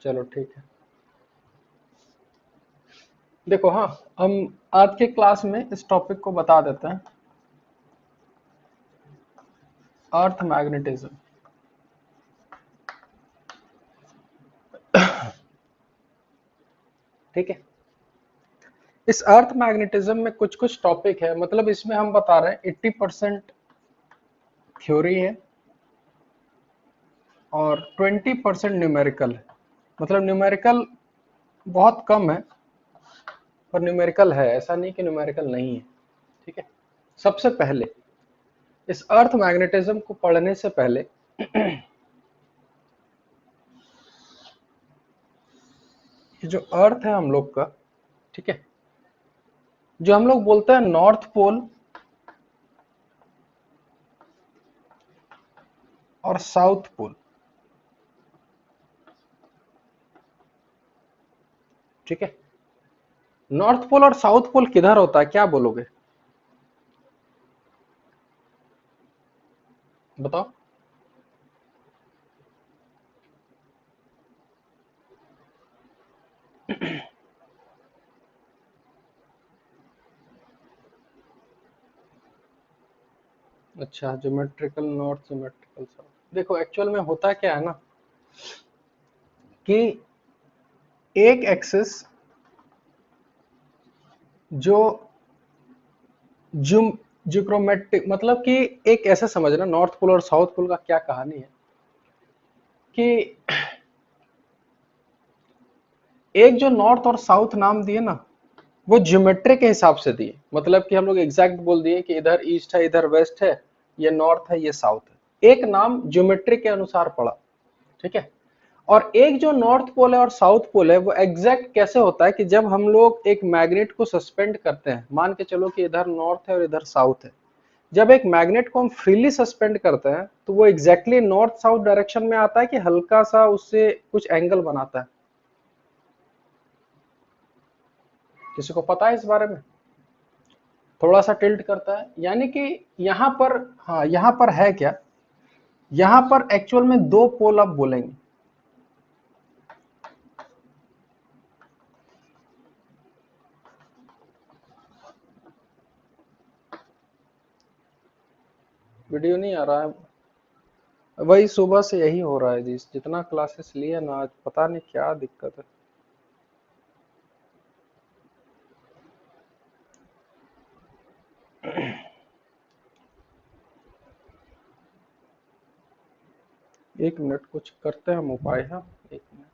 चलो ठीक है। देखो, हाँ, हम आज के क्लास में इस टॉपिक को बता देते हैं, अर्थ मैग्नेटिज्म। ठीक है। इस अर्थ मैग्नेटिज्म में कुछ कुछ टॉपिक है, मतलब इसमें हम बता रहे हैं 80% थ्योरी है और 20% न्यूमेरिकल है। मतलब न्यूमेरिकल बहुत कम है, पर न्यूमेरिकल है, ऐसा नहीं कि न्यूमेरिकल नहीं है। ठीक है। सबसे पहले इस अर्थ मैग्नेटिज्म को पढ़ने से पहले ये जो अर्थ है हम लोग का, ठीक है, जो हम लोग बोलते हैं नॉर्थ पोल और साउथ पोल, ठीक है। नॉर्थ पोल और साउथ पोल किधर होता है, क्या बोलोगे, बताओ। अच्छा, ज्योमेट्रिकल नॉर्थ, ज्योमेट्रिकल साउथ। देखो, एक्चुअल में होता क्या है ना, कि एक एक्सिस जो जुम जिक्रोमेट्रिक, मतलब कि एक ऐसा समझना, नॉर्थ पोल और साउथ पोल का क्या कहानी है कि एक जो नॉर्थ और साउथ नाम दिए ना, वो ज्योमेट्री के हिसाब से दिए। मतलब कि हम लोग एग्जैक्ट बोल दिए कि इधर ईस्ट है, इधर वेस्ट है, ये नॉर्थ है, ये साउथ है। एक नाम ज्योमेट्री के अनुसार पड़ा, ठीक है। और एक जो नॉर्थ पोल है और साउथ पोल है, वो एग्जैक्ट कैसे होता है कि जब हम लोग एक मैग्नेट को सस्पेंड करते हैं, मान के चलो कि इधर नॉर्थ है और इधर साउथ है। जब एक मैग्नेट को हम फ्रीली सस्पेंड करते हैं, तो वो एग्जैक्टली नॉर्थ साउथ डायरेक्शन में आता है कि हल्का सा उससे कुछ एंगल बनाता है। किसी को पता है इस बारे में? थोड़ा सा टिल्ट करता है, यानी कि यहाँ पर, हाँ, यहाँ पर है क्या, यहाँ पर एक्चुअल में दो पोल आप बोलेंगे। वीडियो नहीं आ रहा है? वही सुबह से यही हो रहा है जी, जितना क्लासेस लिए ना आज, पता नहीं क्या दिक्कत है। एक मिनट, कुछ करते हैं हम उपाय। हाँ, एक मिनट।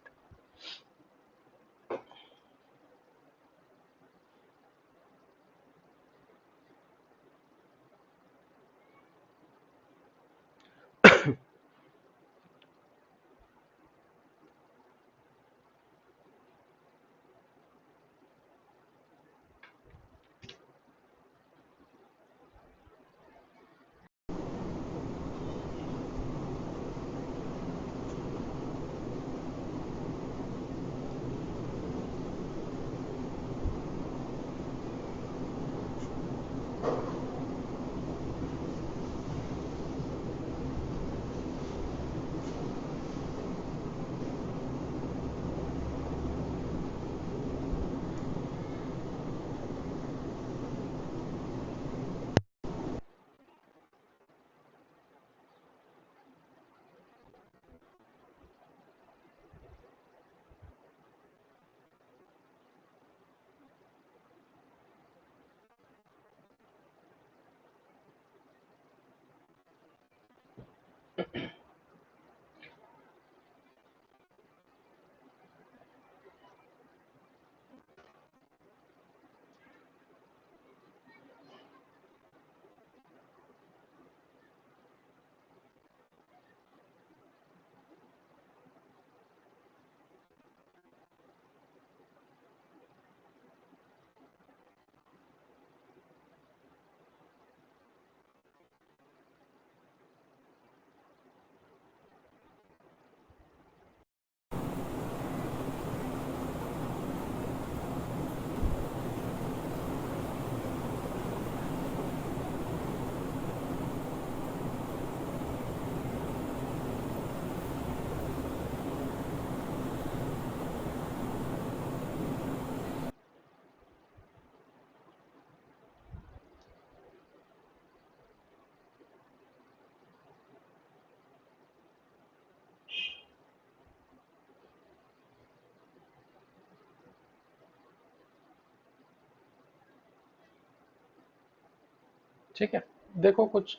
ठीक है, देखो कुछ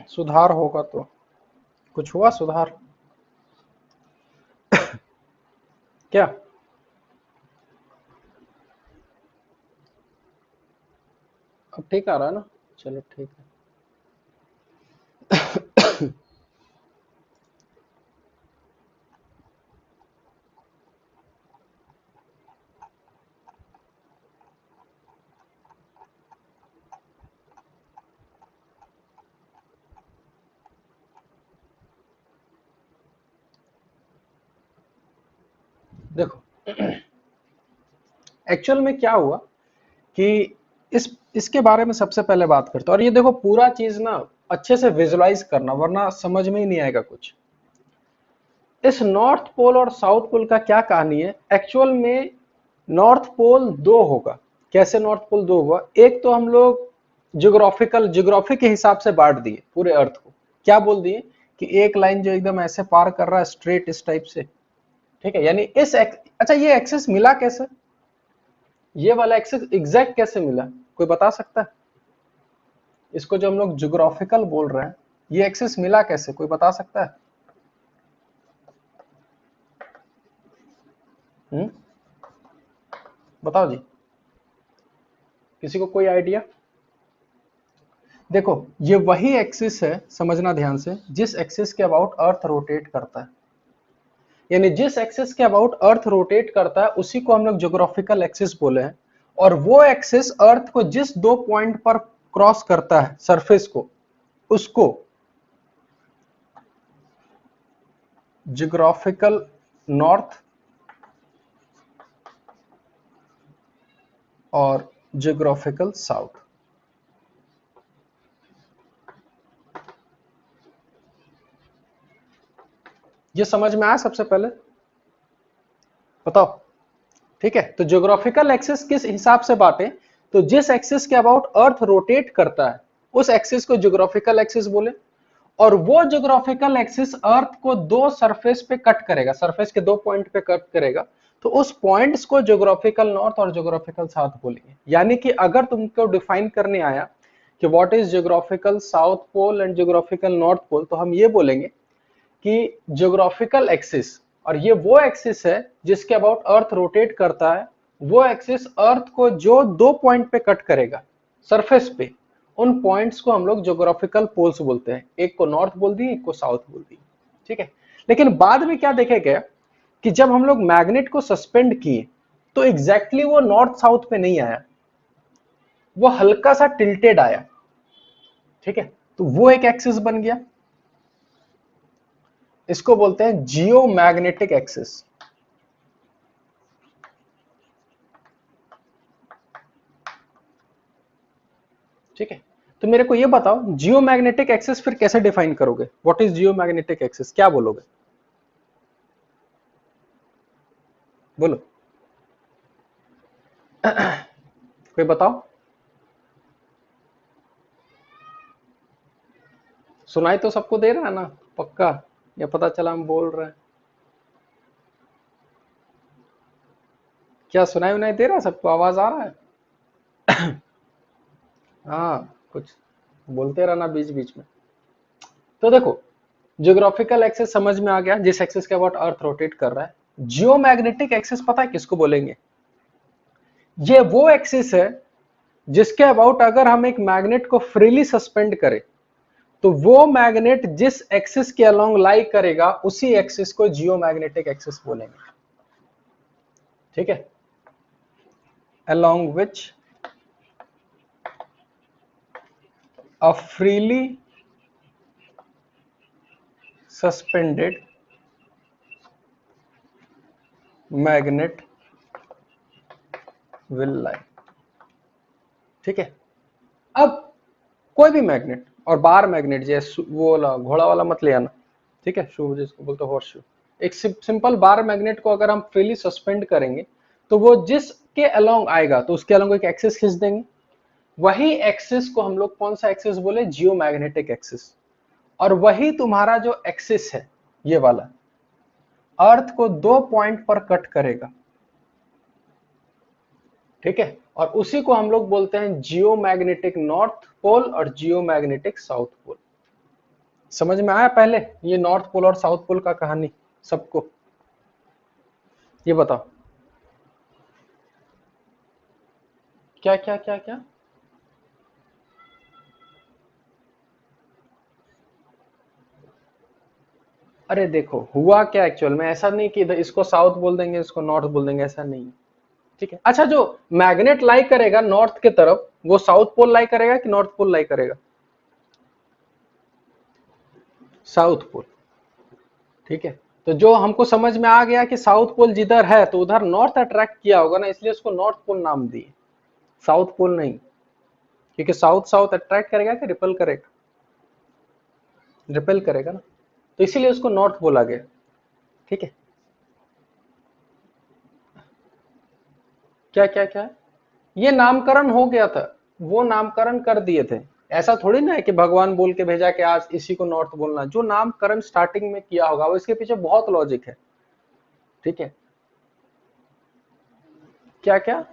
सुधार होगा तो। कुछ हुआ सुधार क्या? अब ठीक आ रहा है ना? चलो ठीक है। देखो एक्चुअल में क्या हुआ कि इसके बारे में सबसे पहले बात करते हैं, और ये देखो पूरा चीज ना अच्छे से विजुलाइज करना, वरना समझ में ही नहीं आएगा कुछ। इस नॉर्थ पोल और साउथ पोल का क्या कहानी है? एक्चुअल में नॉर्थ पोल दो होगा। कैसे नॉर्थ पोल दो होगा? एक तो हम लोग ज्योग्राफी के हिसाब से बांट दिए पूरे अर्थ को। क्या बोल दिए कि एक लाइन जो एकदम ऐसे पार कर रहा है स्ट्रेट इस टाइप से, ठीक है, यानी अच्छा ये एक्सेस मिला कैसे? ये वाला एक्सेस एग्जैक्ट कैसे मिला, कोई बता सकता है? इसको जो हम लोग ज्योग्राफिकल बोल रहे हैं, ये एक्सेस मिला कैसे, कोई बता सकता है? हम्म, बताओ जी, किसी को कोई आइडिया? देखो ये वही एक्सिस है, समझना ध्यान से, जिस एक्सिस के अबाउट अर्थ रोटेट करता है। यानी जिस एक्सिस के अबाउट अर्थ रोटेट करता है उसी को हम लोग ज्योग्राफिकल एक्सिस बोले हैं। और वो एक्सिस अर्थ को जिस दो पॉइंट पर क्रॉस करता है सरफेस को, उसको ज्योग्राफिकल नॉर्थ और ज्योग्राफिकल साउथ। ये समझ में आया सबसे पहले? बताओ। ठीक है, तो ज्योग्राफिकल एक्सिस किस हिसाब से बांटे? तो जिस एक्सिस के अबाउट अर्थ रोटेट करता है उस एक्सिस को ज्योग्राफिकल एक्सिस बोले। और वो ज्योग्राफिकल एक्सिस अर्थ को दो सरफेस पे कट करेगा, सरफेस के दो पॉइंट पे कट करेगा, तो उस पॉइंट्स को ज्योग्राफिकल नॉर्थ और ज्योग्राफिकल साउथ बोलेंगे। यानी कि अगर तुमको डिफाइन करने आया कि what is geographical south pole and geographical north pole, तो हम ये बोलेंगे कि ज्योग्राफिकल एक्सिस, और ये वो एक्सिस है जिसके अबाउट अर्थ रोटेट करता है, वो एक्सिस अर्थ को जो दो पॉइंट पे कट करेगा सरफेस पे, उन पॉइंट्स को हम लोग ज्योग्राफिकल पोल्स बोलते हैं। एक को नॉर्थ बोल दिए, एक को साउथ बोल दिए, ठीक है। लेकिन बाद में क्या देखे गया कि जब हम लोग मैग्नेट को सस्पेंड किए तो एग्जैक्टली वो नॉर्थ साउथ पे नहीं आया, वो हल्का सा टिल्टेड आया, ठीक है। तो वो एक एक्सिस बन गया, इसको बोलते हैं जियो मैग्नेटिक एक्सिस। ठीक है, तो मेरे को ये बताओ जियो मैग्नेटिक एक्सिस फिर कैसे डिफाइन करोगे? What is Jio magnetic axis, क्या बोलोगे? बोलो कोई बताओ। सुनाई तो सबको दे रहा है ना पक्का, या पता चला हम बोल रहे हैं? क्या सुनाई उनाई दे रहा है सबको, आवाज आ रहा है? हाँ कुछ बोलते रहना बीच बीच में। तो देखो ज्योग्राफिकल एक्सिस समझ में आ गया, जिस एक्सिस के अबाउट अर्थ रोटेट कर रहा है। जियो मैग्नेटिक एक्सिस पता है किसको बोलेंगे? ये वो एक्सिस है जिसके अबाउट अगर हम एक मैग्नेट को फ्रीली सस्पेंड करें तो वो मैग्नेट जिस एक्सिस के अलोंग लाई करेगा उसी एक्सिस को जियो मैग्नेटिक एक्सिस बोलेंगे, ठीक है। along which a freely suspended magnet will lie, ठीक है। अब कोई भी मैग्नेट, और बार मैग्नेट जैसे वो वाला घोड़ा वाला मत ले आना, ठीक है, शू जिसको बोलते हैं हॉर्स शू। एक सिंपल बार मैग्नेट को अगर हम फ्रीली सस्पेंड करेंगे तो वो जिसके अलोंग आएगा तो उसके अलोंग एक एक्सिस खींच देंगे। वही एक्सिस को हम लोग कौन सा एक्सिस बोले? जियो मैग्नेटिक एक्सिस। और वही तुम्हारा जो एक्सिस है ये वाला, अर्थ को दो पॉइंट पर कट करेगा, ठीक है, और उसी को हम लोग बोलते हैं जियोमैग्नेटिक नॉर्थ पोल और जियोमैग्नेटिक साउथ पोल। समझ में आया पहले ये नॉर्थ पोल और साउथ पोल का कहानी सबको? ये बताओ क्या क्या क्या क्या? अरे देखो हुआ क्या एक्चुअल में, ऐसा नहीं कि इधर इसको साउथ बोल देंगे इसको नॉर्थ बोल देंगे, ऐसा नहीं है। ठीक है, अच्छा जो मैग्नेट लाई करेगा नॉर्थ के तरफ वो साउथ पोल लाई करेगा कि नॉर्थ पोल लाई करेगा? South pole. ठीक है, तो जो हमको समझ में आ गया कि साउथ पोल जिधर है तो उधर नॉर्थ अट्रैक्ट किया होगा ना, इसलिए उसको नॉर्थ पोल नाम दिए, साउथ पोल नहीं। क्योंकि साउथ साउथ अट्रैक्ट करेगा कि रिपेल करेगा? रिपेल करेगा ना, तो इसीलिए उसको नॉर्थ बोला गया। ठीक है, क्या क्या क्या? ये नामकरण हो गया था, वो नामकरण कर दिए थे। ऐसा थोड़ी ना है कि भगवान बोल के भेजा कि आज इसी को नॉर्थ बोलना। जो नामकरण स्टार्टिंग में किया होगा वो, इसके पीछे बहुत लॉजिक है। ठीक है, क्या क्या?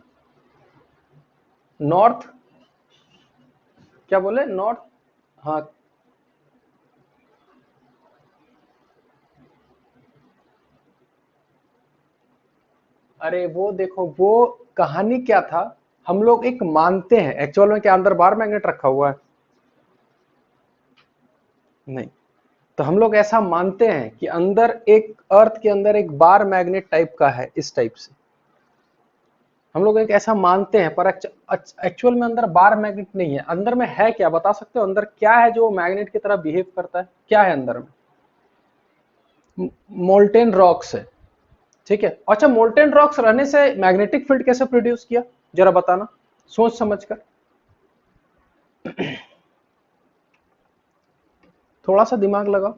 नॉर्थ? क्या बोले नॉर्थ? हाँ, अरे वो देखो वो कहानी क्या था, हम लोग एक मानते हैं एक्चुअल में क्या अंदर बार मैग्नेट रखा हुआ है? नहीं, तो हम लोग ऐसा मानते हैं कि अंदर एक अर्थ के अंदर एक बार मैग्नेट टाइप का है, इस टाइप से हम लोग एक ऐसा मानते हैं, पर एक्चुअल में अंदर बार मैग्नेट नहीं है। अंदर में है क्या, बता सकते हो अंदर क्या है जो मैग्नेट की तरह बिहेव करता है? क्या है अंदर में? मोल्टेन रॉक्स है। ठीक है, अच्छा मोल्टेन रॉक्स रहने से मैग्नेटिक फील्ड कैसे प्रोड्यूस किया, जरा बताना सोच समझ कर, थोड़ा सा दिमाग लगाओ।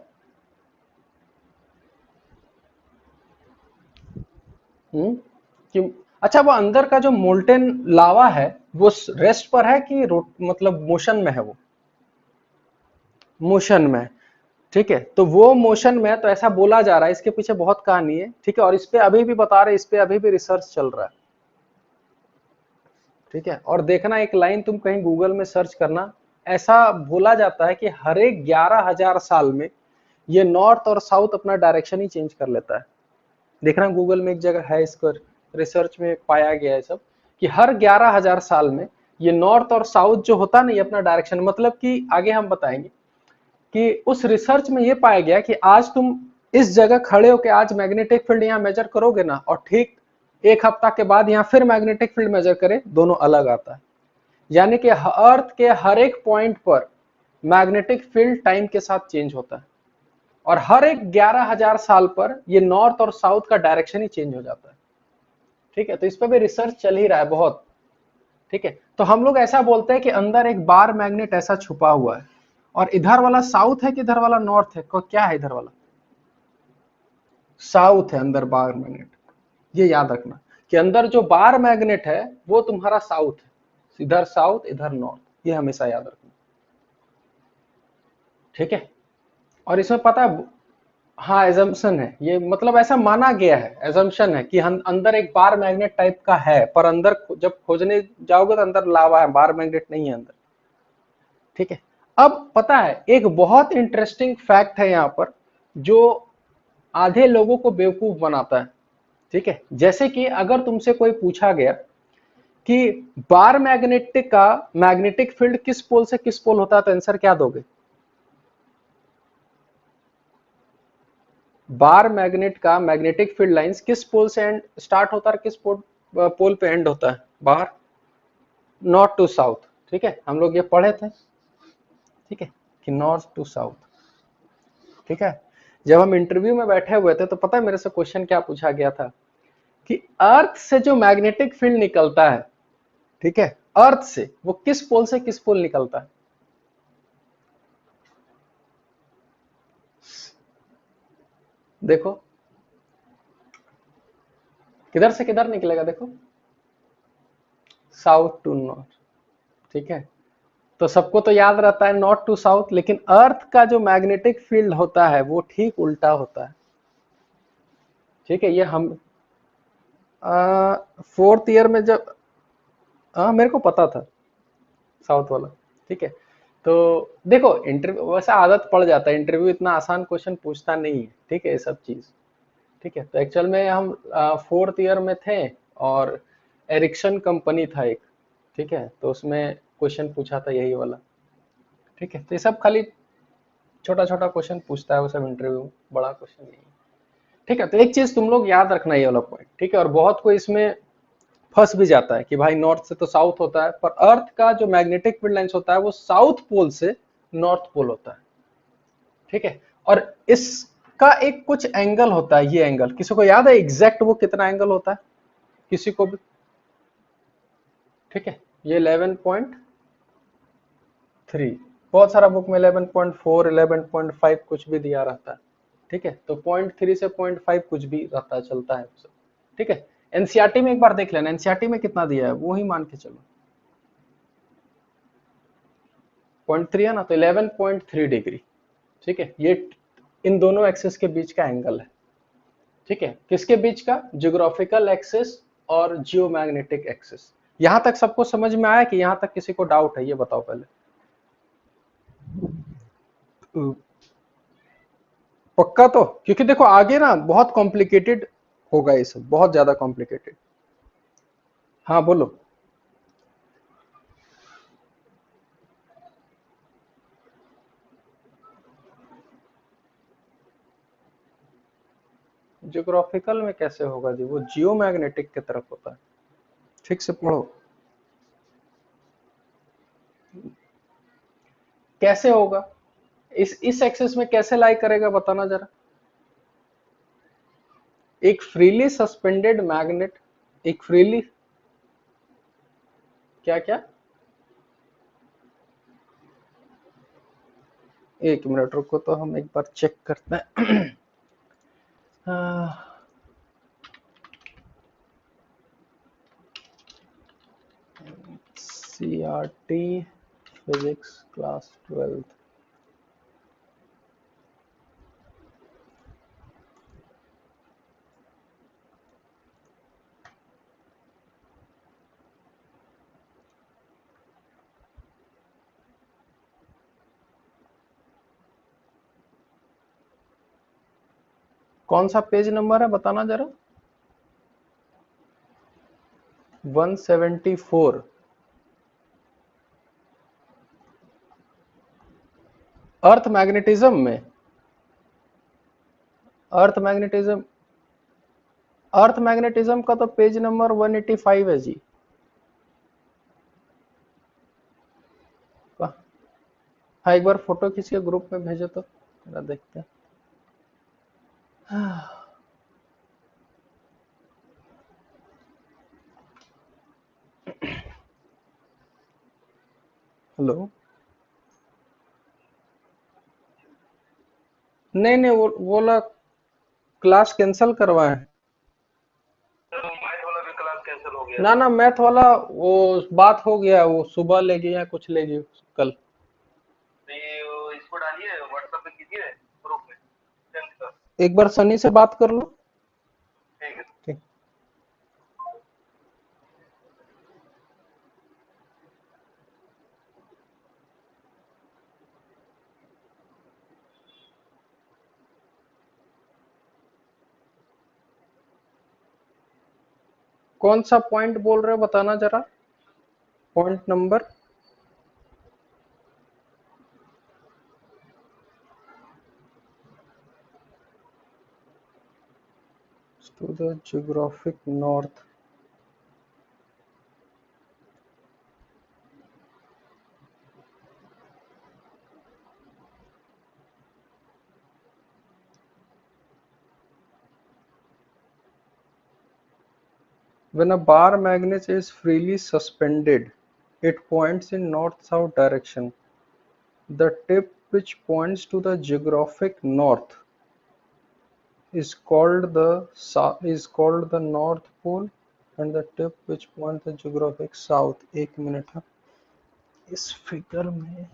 कि अच्छा वो अंदर का जो मोल्टेन लावा है वो रेस्ट पर है कि मतलब मोशन में है? वो मोशन में। ठीक है, तो वो मोशन में है, तो ऐसा बोला जा रहा है, इसके पीछे बहुत कहानी है। ठीक है, और इस पे अभी भी बता रहे, इस पे अभी भी रिसर्च चल रहा है। ठीक है, और देखना एक लाइन तुम कहीं गूगल में सर्च करना, ऐसा बोला जाता है कि हर एक 11,000 साल में ये नॉर्थ और साउथ अपना डायरेक्शन ही चेंज कर लेता है। देखना गूगल में एक जगह है, इसको रिसर्च में पाया गया है सब, कि हर 11,000 साल में ये नॉर्थ और साउथ जो होता है ना, ये अपना डायरेक्शन, मतलब कि आगे हम बताएंगे कि उस रिसर्च में ये पाया गया कि आज तुम इस जगह खड़े होकर आज मैग्नेटिक फील्ड यहाँ मेजर करोगे ना, और ठीक एक हफ्ता के बाद यहाँ फिर मैग्नेटिक फील्ड मेजर करे, दोनों अलग आता है। यानी कि अर्थ के हर एक पॉइंट पर मैग्नेटिक फील्ड टाइम के साथ चेंज होता है, और हर एक 11,000 साल पर ये नॉर्थ और साउथ का डायरेक्शन ही चेंज हो जाता है। ठीक है, तो इस पर भी रिसर्च चल ही रहा है बहुत। ठीक है, तो हम लोग ऐसा बोलते हैं कि अंदर एक बार मैग्नेट ऐसा छुपा हुआ है, और इधर वाला साउथ है कि इधर वाला नॉर्थ है, क्या है इधर वाला? साउथ है अंदर बार मैग्नेट। ये याद रखना कि अंदर जो बार मैग्नेट है वो तुम्हारा साउथ है, इधर साउथ इधर नॉर्थ, ये हमेशा याद रखना। ठीक है, और इसमें पता है, हाँ एजम्पशन है ये, मतलब ऐसा माना गया है, एजम्पशन है कि अंदर एक बार मैग्नेट टाइप का है, पर अंदर जब खोजने जाओगे तो अंदर लावा है, बार मैग्नेट नहीं है अंदर। ठीक है, अब पता है एक बहुत इंटरेस्टिंग फैक्ट है यहाँ पर, जो आधे लोगों को बेवकूफ बनाता है। ठीक है, जैसे कि अगर तुमसे कोई पूछा गया कि बार मैग्नेटिक का मैग्नेटिक फील्ड किस पोल से किस पोल होता है, तो आंसर क्या दोगे? बार मैग्नेट का मैग्नेटिक फील्ड लाइंस किस पोल से एंड स्टार्ट होता है, किस पोल पे एंड होता है? बाहर, नॉर्थ टू साउथ। ठीक है, हम लोग ये पढ़े थे। ठीक है, कि नॉर्थ टू साउथ। ठीक है, जब हम इंटरव्यू में बैठे हुए थे तो पता है मेरे से क्वेश्चन क्या पूछा गया था, कि अर्थ से जो मैग्नेटिक फील्ड निकलता है, ठीक है, अर्थ से वो किस पोल से किस पोल निकलता है? देखो किधर से किधर निकलेगा, देखो साउथ टू नॉर्थ। ठीक है, तो सबको तो याद रहता है नॉर्थ टू साउथ, लेकिन अर्थ का जो मैग्नेटिक फील्ड होता है वो ठीक उल्टा होता है। ठीक है, ये हम फोर्थ ईयर में जब हाँ मेरे को पता था साउथ वाला। ठीक है, तो देखो इंटरव्यू वैसे आदत पड़ जाता है, इंटरव्यू इतना आसान क्वेश्चन पूछता नहीं है, ठीक है ये सब चीज। ठीक है, तो एक्चुअल में हम फोर्थ ईयर में थे, और एरिक्सन कंपनी था एक, ठीक है, तो उसमें क्वेश्चन पूछा था यही वाला। ठीक है, तो ये सब खाली छोटा छोटा क्वेश्चन पूछता है वो सब इंटरव्यू में, बड़ा क्वेश्चन नहीं है। ठीक है, तो एक चीज तुम लोग याद रखना ये वाला पॉइंट, ठीक है, और बहुत कोई इसमें फंस भी जाता है कि भाई नॉर्थ से तो साउथ होता है, पर अर्थ का जो मैग्नेटिक फील्ड लाइंस होता है वो साउथ पोल से नॉर्थ पोल होता है। ठीक है, और इसका एक कुछ एंगल होता है, ये एंगल किसी को याद है एग्जैक्ट वो कितना एंगल होता है, किसी को भी? ठीक है, ये 11.3, बहुत सारा बुक में 11.4 11.5 कुछ भी दिया रहता है। ठीक है, तो 0.3 से 0.5 कुछ भी रहता है, चलता है सब। ठीक है, एनसीईआरटी में एक बार देख लेना, एनसीईआरटी में कितना दिया है वो ही मान के चलो। 0.3 है ना, तो 11.3 डिग्री। ठीक है, ये इन दोनों एक्सिस के बीच का एंगल है। ठीक है, किसके बीच का? ज्योग्राफिकल एक्सिस और जियोमैग्नेटिक एक्सिस। यहां तक सबको समझ में आया कि यहां तक किसी को डाउट है, ये बताओ पहले। पक्का तो? क्योंकि देखो आगे ना बहुत कॉम्प्लिकेटेड होगा ये सब, बहुत ज्यादा कॉम्प्लिकेटेड। हाँ बोलो। ज्योग्राफिकल में कैसे होगा जी, वो जियोमैग्नेटिक की तरफ होता है। ठीक से पढ़ो। कैसे होगा? इस एक्सिस में कैसे लाई करेगा बताना जरा। एक फ्रीली सस्पेंडेड मैग्नेट, एक फ्रीली, क्या क्या? एक मिनट रुको, तो हम एक बार चेक करते हैं। CRT physics class 12th। कौन सा पेज नंबर है बताना जरा। 174। अर्थ मैग्नेटिज्म में, अर्थ मैग्नेटिज्म, अर्थ मैग्नेटिज्म का तो पेज नंबर 185 है जी। हाँ एक बार फोटो खींच के ग्रुप में भेजो तो जरा देखते हैं। हेलो। नहीं नहीं, वो बोला क्लास कैंसिल करवाए। मैथ वाला भी क्लास कैंसिल हो गया ना ना, मैथ वाला वो बात हो गया, वो सुबह लेगी या कुछ लेगी कल। तो ये इसको डालिए व्हाट्सएप पे कीजिए ग्रुप में सेंड कर। एक बार सनी से बात कर लो। ठीक है ठीक। कौन सा पॉइंट बोल रहे हो बताना जरा, point number. To the geographic north। When a bar magnet is freely suspended, it points in north-south direction. The tip which points to the geographic north is called the north pole, and the tip which points the geographic south। एक minute है, इस figure में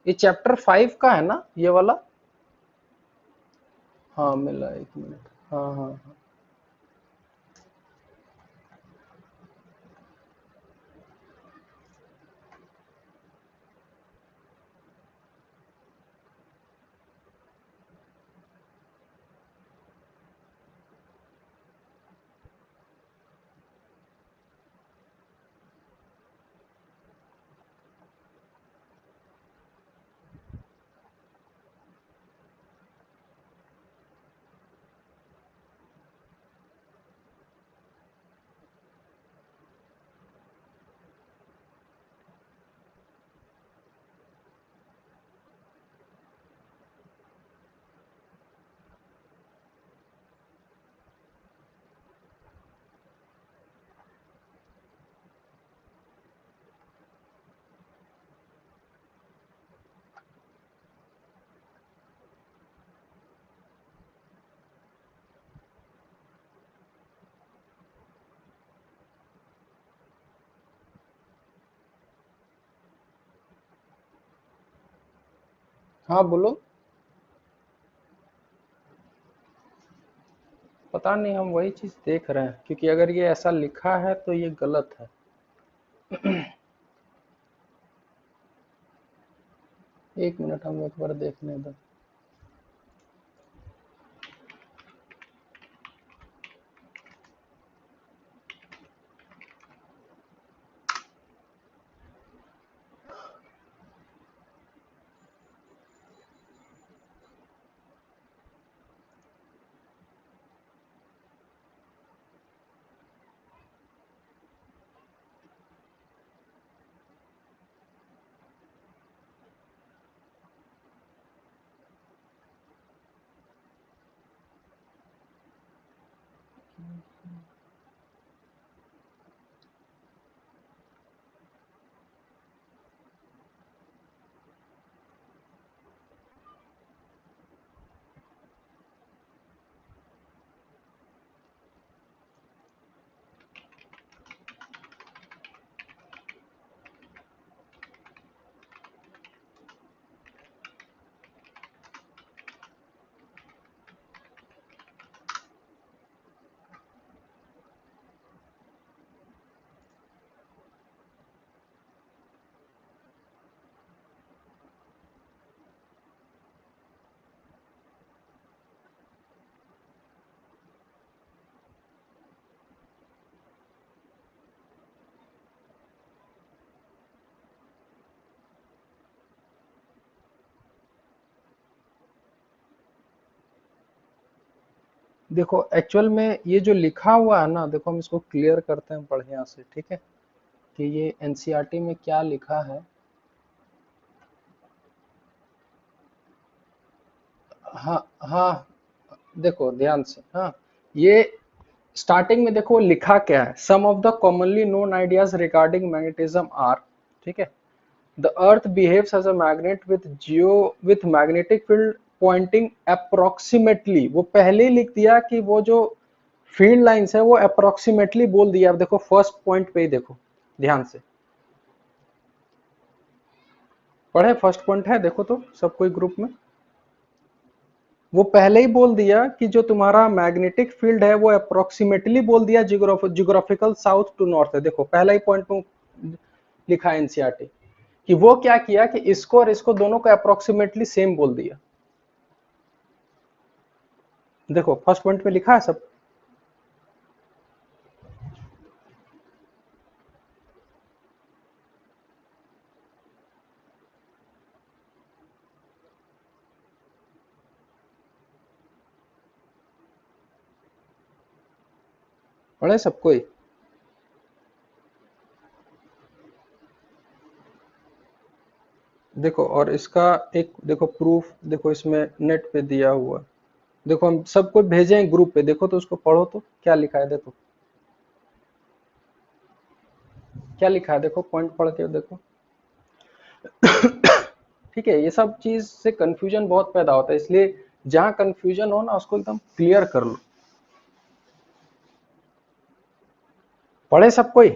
ये chapter 5 का है ना ये वाला? हाँ मिला, एक मिनट। हाँ हाँ हाँ। हाँ बोलो। पता नहीं, हम वही चीज देख रहे हैं, क्योंकि अगर ये ऐसा लिखा है तो ये गलत है। एक मिनट, हम एक बार देखने दो। देखो एक्चुअल में ये जो लिखा हुआ है ना, देखो हम इसको क्लियर करते हैं बढ़िया से, ठीक है, कि ये एनसीईआरटी में क्या लिखा है। हाँ हाँ, देखो ध्यान से, हाँ, ये स्टार्टिंग में देखो लिखा क्या है, some of the commonly known ideas regarding magnetism are, ठीक है, the earth behaves as a magnet with magnetic field pointing approximately, वो पहले ही लिख दिया कि वो जो फील्ड लाइंस है वो अप्रोक्सीमेटली बोल दिया। अब देखो फर्स्ट पॉइंट पे ही देखो ध्यान से, पढ़े फर्स्ट पॉइंट है, देखो तो सब कोई ग्रुप में, वो पहले ही बोल दिया कि जो तुम्हारा मैग्नेटिक फील्ड है वो अप्रोक्सीमेटली बोल दिया जियोग्राफिकल साउथ टू नॉर्थ है। देखो पहला ही पॉइंट में लिखा है एनसीईआरटी कि वो क्या किया कि इसको और इसको दोनों को अप्रोक्सीमेटली सेम बोल दिया। देखो फर्स्ट पॉइंट में लिखा है सब, पढ़े सब कोई? देखो और इसका एक देखो प्रूफ, देखो इसमें नेट पे दिया हुआ, देखो हम सबको भेजे हैं ग्रुप पे, देखो तो उसको पढ़ो तो क्या लिखा है, देखो क्या लिखा है, देखो पॉइंट पढ़ के देखो। ठीक है, ये सब चीज से कंफ्यूजन बहुत पैदा होता है, इसलिए जहां कंफ्यूजन हो ना उसको एकदम क्लियर कर लो। पढ़े सब कोई?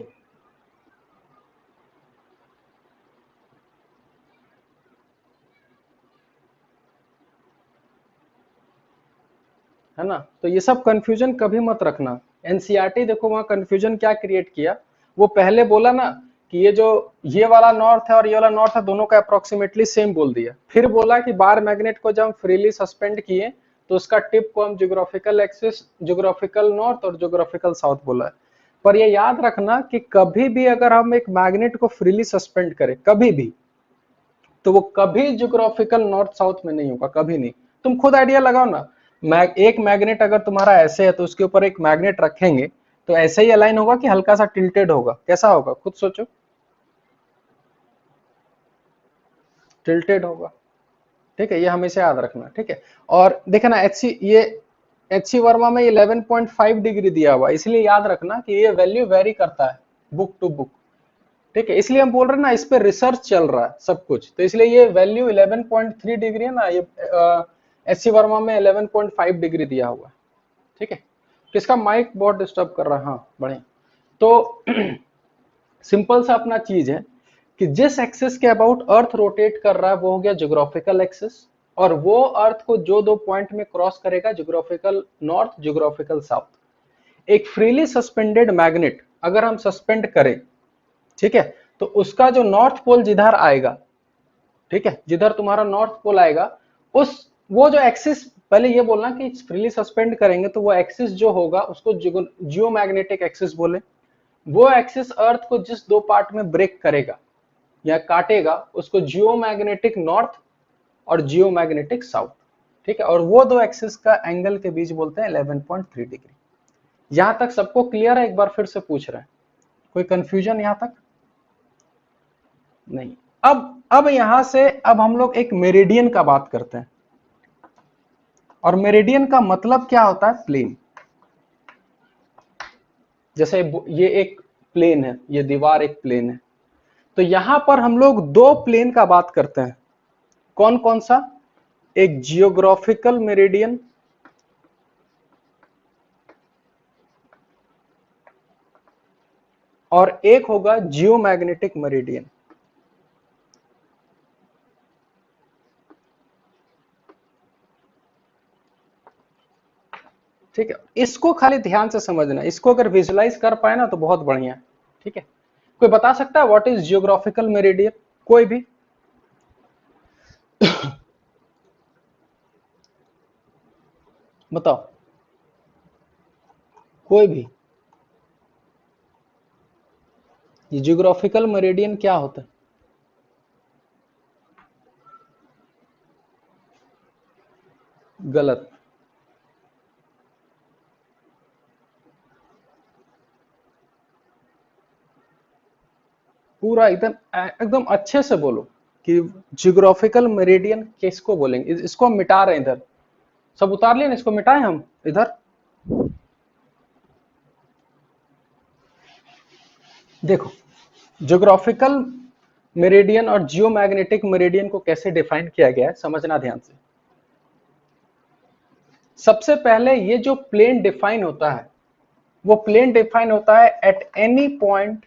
है ना। तो ये सब कंफ्यूजन कभी मत रखना। एनसीईआरटी देखो वहां कंफ्यूजन क्या क्रिएट किया, वो पहले बोला ना कि ये जो ये वाला नॉर्थ है और ये वाला नॉर्थ है दोनों का अप्रोक्सीमेटली सेम बोल दिया, फिर बोला कि बार मैग्नेट को जब हम फ्रीली सस्पेंड किए तो उसका टिप को हम ज्योग्राफिकल एक्सिस, ज्योग्राफिकल नॉर्थ और ज्योग्राफिकल साउथ बोला है। पर ये याद रखना कि कभी भी अगर हम एक मैग्नेट को फ्रीली सस्पेंड करें कभी भी, तो वो कभी ज्योग्राफिकल नॉर्थ साउथ में नहीं होगा, कभी नहीं। तुम खुद आइडिया लगाओ ना, एक मैग्नेट अगर तुम्हारा ऐसे है तो उसके ऊपर एक मैग्नेट रखेंगे तो ऐसे ही अलाइन होगा कि हल्का सा टिल्टेड होगा, कैसा होगा खुद सोचो, टिल्टेड होगा। ठीक है, ये हमेशा याद रखना। ठीक है, और देखना ना एच सी वर्मा में 11.5 डिग्री दिया हुआ, इसलिए याद रखना कि ये वैल्यू वेरी करता है बुक टू बुक। ठीक है, इसलिए हम बोल रहे हैं ना इस पे रिसर्च चल रहा है सब कुछ, तो इसलिए ये वैल्यू 11.3 डिग्री है ना, ये एच सी वर्मा में 11.5 डिग्री दिया हुआ है। ठीक है, किसका माइक बहुत डिस्टर्ब कर रहा है, हाँ बढ़िया। तो सिंपल सा अपना चीज है कि जिस एक्सिस के अबाउट अर्थ रोटेट कर रहा है वो हो गया ज्योग्राफिकल एक्सिस, और वो अर्थ को जो दो पॉइंट में क्रॉस करेगा, ज्योग्राफिकल नॉर्थ, ज्योग्राफिकल साउथ। एक फ्रीली सस्पेंडेड मैग्नेट अगर हम सस्पेंड करें, ठीक है, तो उसका जो नॉर्थ पोल जिधर आएगा, ठीक है, जिधर तुम्हारा नॉर्थ पोल आएगा, उस वो जो एक्सिस, पहले ये बोलना कि फ्रीली सस्पेंड करेंगे तो वो एक्सिस जो होगा उसको जियो मैग्नेटिक एक्सिस बोले। वो एक्सिस अर्थ को जिस दो पार्ट में ब्रेक करेगा या काटेगा उसको जियो मैग्नेटिक नॉर्थ और जियो मैग्नेटिक साउथ। ठीक है, और वो दो एक्सिस का एंगल के बीच बोलते हैं 11.3 डिग्री। यहां तक सबको क्लियर है? एक बार फिर से पूछ रहे हैं, कोई कंफ्यूजन यहां तक? नहीं। अब यहां से अब हम लोग एक मेरिडियन का बात करते हैं, और मेरिडियन का मतलब क्या होता है? प्लेन। जैसे ये एक प्लेन है, ये दीवार एक प्लेन है, तो यहां पर हम लोग दो प्लेन का बात करते हैं। कौन कौन सा? एक जियोग्राफिकल मेरिडियन और एक होगा जियोमैग्नेटिक मेरिडियन। ठीक है, इसको खाली ध्यान से समझना, इसको अगर विजुलाइज कर पाए ना तो बहुत बढ़िया। ठीक है, कोई बता सकता है व्हाट इज जियोग्राफिकल मेरिडियन? कोई भी? बताओ, कोई भी। ये जियोग्राफिकल मेरिडियन क्या होता है? गलत। पूरा एकदम एकदम अच्छे से बोलो कि जियोग्राफिकल मेरिडियन किसको बोलेंगे। इसको हम मिटा रहे हैं इधर, सब उतार लिए ना, इसको मिटाएं हम इधर। देखो, ज्योग्राफिकल मेरिडियन और जियोमैग्नेटिक मेरिडियन को कैसे डिफाइन किया गया है समझना ध्यान से। सबसे पहले ये जो प्लेन डिफाइन होता है वो प्लेन डिफाइन होता है at any point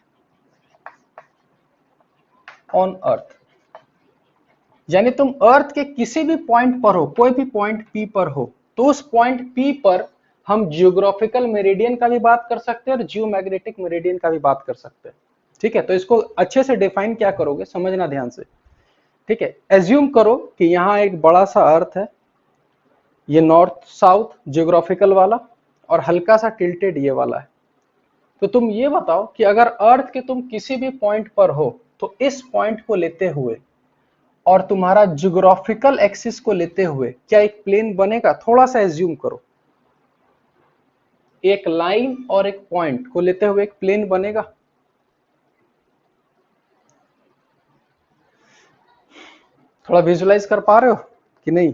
on earth. यानी तुम अर्थ के किसी भी पॉइंट पर हो, कोई भी पॉइंट पी पर हो, तो उस पॉइंट पी पर हम जियोग्राफिकल मेरिडियन का भी बात कर सकते हैं और जियोमैग्नेटिक मेरिडियन का भी बात कर सकते हैं। ठीक है, तो इसको अच्छे से डिफाइन क्या करोगे समझना ध्यान से। ठीक है, एज्यूम करो कि यहाँ एक बड़ा सा अर्थ है, ये नॉर्थ साउथ जियोग्राफिकल वाला, और हल्का सा टिल्टेड ये वाला है। तो तुम ये बताओ कि अगर अर्थ के तुम किसी भी पॉइंट पर हो तो इस पॉइंट को लेते हुए और तुम्हारा ज्योग्राफिकल एक्सिस को लेते हुए क्या एक प्लेन बनेगा? थोड़ा सा एज्यूम करो, एक लाइन और एक पॉइंट को लेते हुए एक प्लेन बनेगा? थोड़ा विजुलाइज कर पा रहे हो कि नहीं?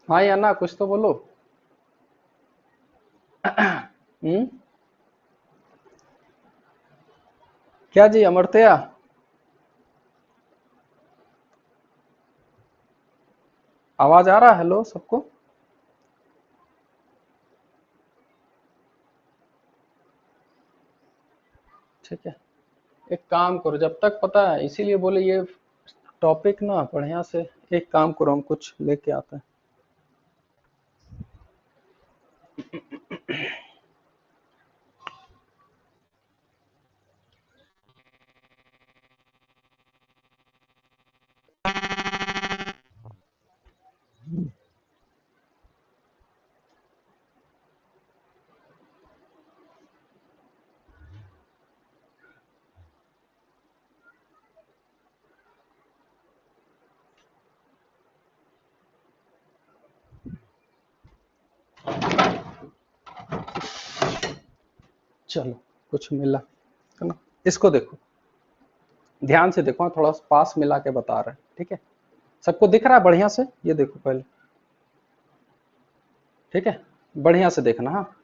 हाँ या ना, कुछ तो बोलो। हम्म, क्या जी अमरत्या? आवाज आ रहा है? हेलो सबको? ठीक है, एक काम करो, जब तक पता है, इसीलिए बोले ये टॉपिक ना बढ़िया से एक काम करो, हम कुछ लेके आते हैं। चलो, कुछ मिला है ना। इसको देखो, ध्यान से देखो, थोड़ा पास मिला के बता रहे हैं, ठीक है। सबको दिख रहा है बढ़िया से? ये देखो पहले, ठीक है, बढ़िया से देखना। हाँ,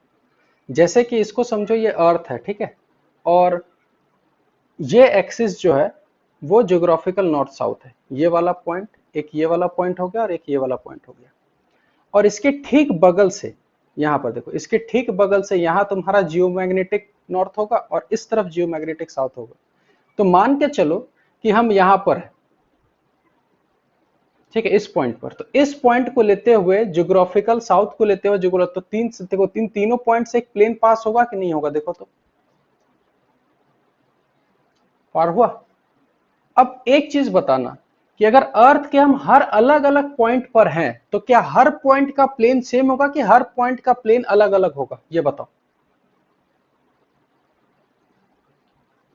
जैसे कि इसको समझो ये अर्थ है, ठीक है, और ये एक्सिस जो है वो ज्योग्राफिकल नॉर्थ साउथ है। ये वाला पॉइंट, एक ये वाला पॉइंट हो गया और एक ये वाला पॉइंट हो गया। और इसके ठीक बगल से, यहाँ पर देखो, इसके ठीक बगल से यहाँ तुम्हारा जियोमैग्नेटिक नॉर्थ होगा और इस तरफ जियोमैग्नेटिक साउथ होगा। तो मान के चलो कि हम यहाँ पर है, ठीक है, इस पॉइंट पर। तो इस पॉइंट को लेते हुए ज्योग्राफिकल साउथ को लेते हुए तो तीनों पॉइंट से एक प्लेन पास होगा कि नहीं होगा? देखो तो, पार हुआ। अब एक चीज बताना कि अगर अर्थ के हम हर अलग अलग पॉइंट पर हैं तो क्या हर पॉइंट का प्लेन सेम होगा कि हर पॉइंट का प्लेन अलग अलग होगा? ये बताओ,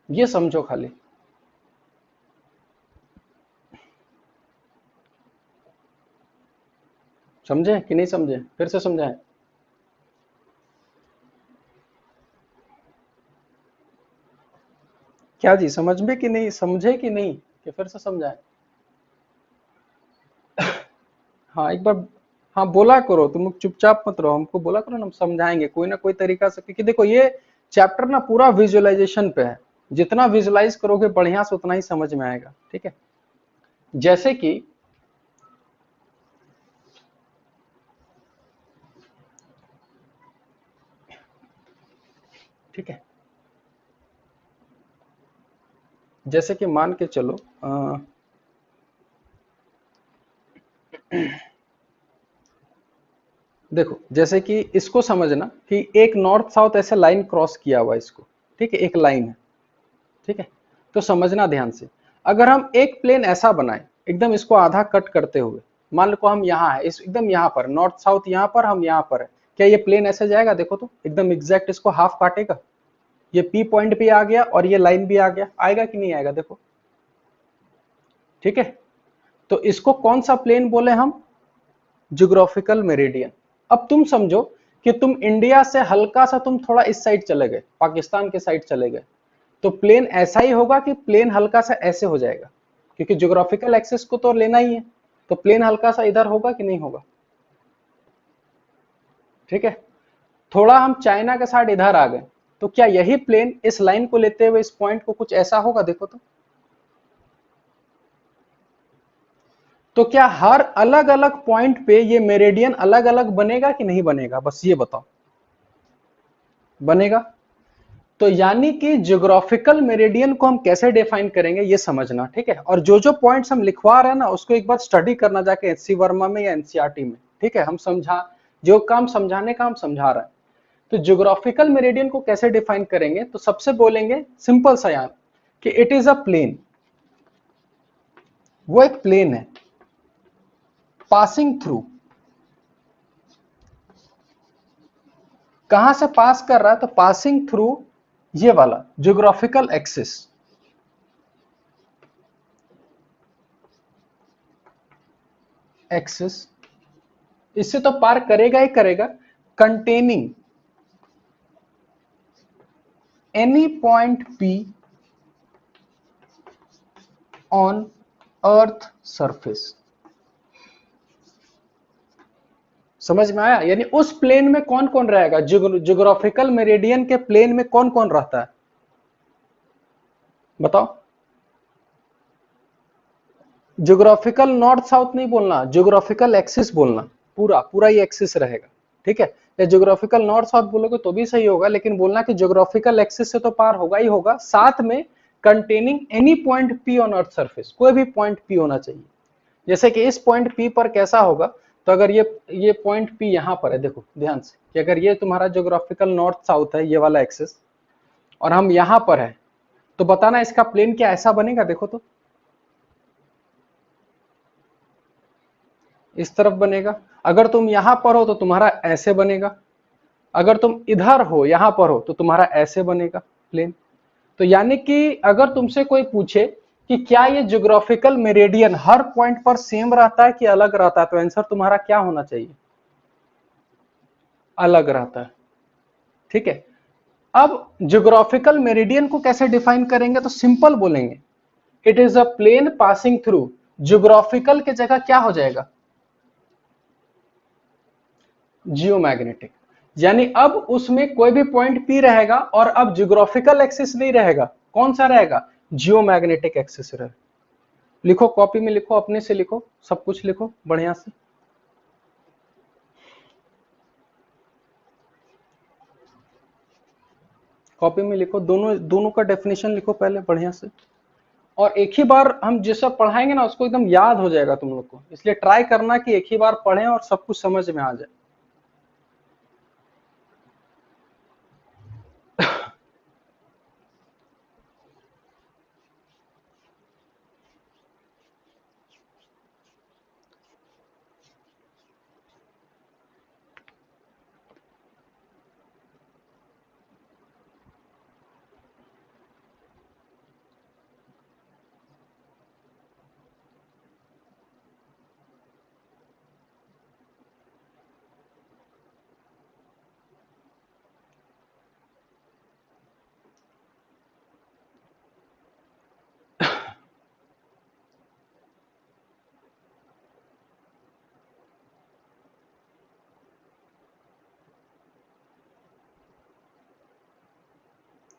ये समझो खाली। समझे कि नहीं समझे? फिर से समझाएं? क्या जी, समझ में कि नहीं, समझे कि नहीं, कि फिर से समझाएं? हाँ, एक बार हाँ बोला करो, तुम चुपचाप मत रहो, हमको बोला करो ना, हम समझाएंगे कोई ना कोई तरीका से। क्योंकि देखो, ये चैप्टर ना पूरा विजुअलाइजेशन पे है। जितना विजुअलाइज करोगे बढ़िया से उतना ही समझ में आएगा, ठीक है। जैसे कि, ठीक है, जैसे कि मान के चलो देखो, जैसे कि इसको समझना कि एक नॉर्थ साउथ ऐसे लाइन क्रॉस किया हुआ है इसको, ठीक है, एक लाइन है, ठीक है। तो समझना ध्यान से, अगर हम एक प्लेन ऐसा बनाए एकदम इसको आधा कट करते हुए, मान लो हम यहाँ है, इस एकदम यहाँ पर नॉर्थ साउथ, यहाँ पर हम यहाँ पर है, क्या ये प्लेन ऐसे जाएगा? देखो तो, एकदम एग्जैक्ट इसको हाफ काटेगा। ये पी पॉइंट भी आ गया और ये लाइन भी आ गया, आएगा कि नहीं आएगा? देखो, ठीक है। तो इसको कौन सा प्लेन बोले हम? Geographical meridian. अब तुम समझो कि तुम इंडिया से हल्का सा तुम थोड़ा इस साइड चले गए, पाकिस्तान के साइड चले गए, तो प्लेन ऐसा ही होगा कि प्लेन हल्का सा ऐसे हो जाएगा, क्योंकि ज्योग्राफिकल एक्सेस को तो लेना ही है। तो प्लेन हल्का सा इधर होगा कि नहीं होगा? ठीक है। थोड़ा हम चाइना के साइड इधर आ गए, तो क्या यही प्लेन इस लाइन को लेते हुए इस पॉइंट को कुछ ऐसा होगा? देखो तो क्या हर अलग अलग पॉइंट पे ये मेरिडियन अलग अलग बनेगा कि नहीं बनेगा? बस ये बताओ, बनेगा। तो यानी कि ज्योग्राफिकल मेरिडियन को हम कैसे डिफाइन करेंगे ये समझना, ठीक है। और जो जो पॉइंट्स हम लिखवा रहे हैं ना, उसको एक बार स्टडी करना जाके एचसी वर्मा में या एनसीईआरटी में, ठीक है। हम समझा, जो काम समझाने का हम समझा रहे हैं। तो ज्योग्राफिकल मेरिडियन को कैसे डिफाइन करेंगे? तो सबसे बोलेंगे सिंपल सा यार, कि इट इज अ प्लेन। वो एक प्लेन है पासिंग थ्रू, कहां से पास कर रहा है? तो पासिंग थ्रू ये वाला ज्योग्राफिकल एक्सिस, एक्सिस इससे तो पार करेगा ही करेगा, containing any point P on earth surface. समझ में आया? यानी उस प्लेन में कौन कौन रहेगा? ज्योग्राफिकल मेरिडियन के प्लेन में कौन कौन रहता है? बताओ। ज्योग्राफिकल नॉर्थ साउथ नहीं बोलना, ज्योग्राफिकल एक्सिस बोलना, पूरा पूरा ये एक्सिस रहेगा, ठीक है। या ज्योग्राफिकल नॉर्थ साउथ बोलोगे तो भी सही होगा, लेकिन बोलना कि ज्योग्राफिकल एक्सिस से तो पार होगा ही होगा, साथ में containing any point P on earth surface, कोई भी पॉइंट पी होना चाहिए। जैसे कि इस पॉइंट P पर कैसा होगा, तो अगर ये पॉइंट P यहाँ पर है, देखो ध्यान से कि अगर ये तुम्हारा ज्योग्राफिकल नॉर्थ साउथ है, ये वाला एक्सिस, और हम यहाँ पर है, तो बताना इसका प्लेन क्या ऐसा बनेगा, देखो तो इस तरफ बनेगा। अगर तुम यहां पर हो तो तुम्हारा ऐसे बनेगा, अगर तुम इधर हो यहां पर हो तो तुम्हारा ऐसे बनेगा प्लेन। तो यानी कि अगर तुमसे कोई पूछे कि क्या ये ज्योग्राफिकल मेरिडियन हर पॉइंट पर सेम रहता है कि अलग रहता है, तो आंसर तुम्हारा क्या होना चाहिए, अलग रहता है। ठीक है, अब ज्योग्राफिकल मेरिडियन को कैसे डिफाइन करेंगे, तो सिंपल बोलेंगे, it is a plane passing through, geographical के जगह क्या हो जाएगा, जियोमैग्नेटिक। यानी अब उसमें कोई भी पॉइंट P रहेगा और अब ज्योग्राफिकल एक्सिस नहीं रहेगा, कौन सा रहेगा, जियोमैग्नेटिक एक्सिस रहेगा। लिखो, कॉपी में लिखो, अपने से लिखो, सब कुछ लिखो बढ़िया से। कॉपी में लिखो, दोनों दोनों का डेफिनेशन लिखो पहले बढ़िया से, और एक ही बार हम जैसा पढ़ाएंगे ना उसको एकदम याद हो जाएगा तुम लोग को, इसलिए ट्राई करना कि एक ही बार पढ़ें और सब कुछ समझ में आ जाए।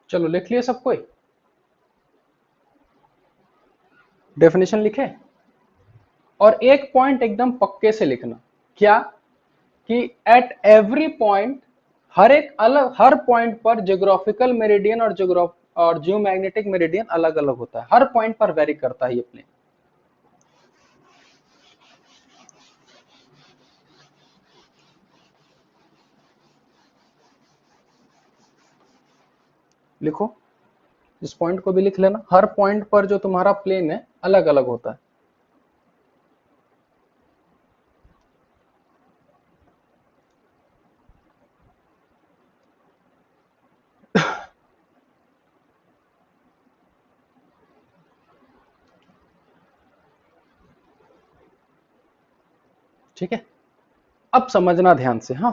चलो लिख लिए सब कोई, डेफिनेशन लिखे, और एक पॉइंट एकदम पक्के से लिखना, क्या, कि एट एवरी पॉइंट, हर एक अलग, हर पॉइंट पर ज्योग्राफिकल मेरिडियन और जियोमैग्नेटिक मेरिडियन अलग अलग होता है, हर पॉइंट पर वेरी करता है ये प्लेन। लिखो, इस पॉइंट को भी लिख लेना, हर पॉइंट पर जो तुम्हारा प्लेन है अलग अलग होता है। ठीक है, अब समझना ध्यान से, हाँ,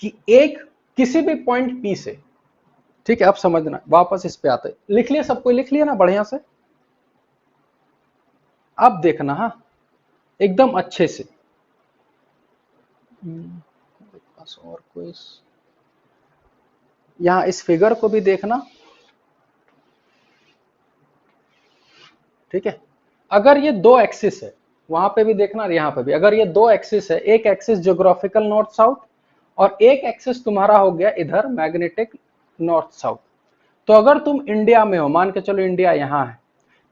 कि एक किसी भी पॉइंट P से, ठीक है, अब समझना, वापस इस पे आते, लिख लिया सबको, लिख लिया ना बढ़िया से, अब देखना, हाँ, एकदम अच्छे से। बस और कोई, यहां इस फिगर को भी देखना। ठीक है, अगर ये दो एक्सिस है, वहां पे भी देखना और यहाँ पे भी, अगर ये दो एक्सिस है, एक एक्सिस ज्योग्राफिकल नॉर्थ साउथ और एक एक्सिस तुम्हारा हो गया इधर मैग्नेटिक नॉर्थ साउथ, तो अगर तुम इंडिया में हो, मान के चलो इंडिया यहाँ है,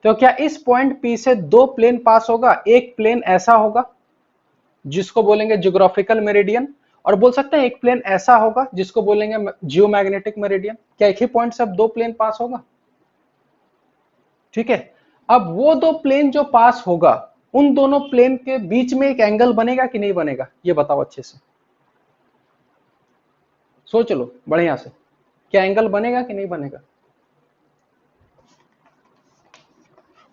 तो क्या इस पॉइंट P से दो प्लेन पास होगा, एक प्लेन ऐसा होगा जिसको बोलेंगे ज्योग्राफिकल मेरिडियन, और बोल सकते हैं एक प्लेन ऐसा होगा जिसको बोलेंगे जियोमैग्नेटिक मेरिडियन। क्या एक ही पॉइंट से अब दो प्लेन पास होगा, ठीक है, अब वो दो प्लेन जो पास होगा, उन दोनों प्लेन के बीच में एक एंगल बनेगा कि नहीं बनेगा, ये बताओ अच्छे से, सोच लो बढ़िया से, क्या एंगल बनेगा कि नहीं बनेगा।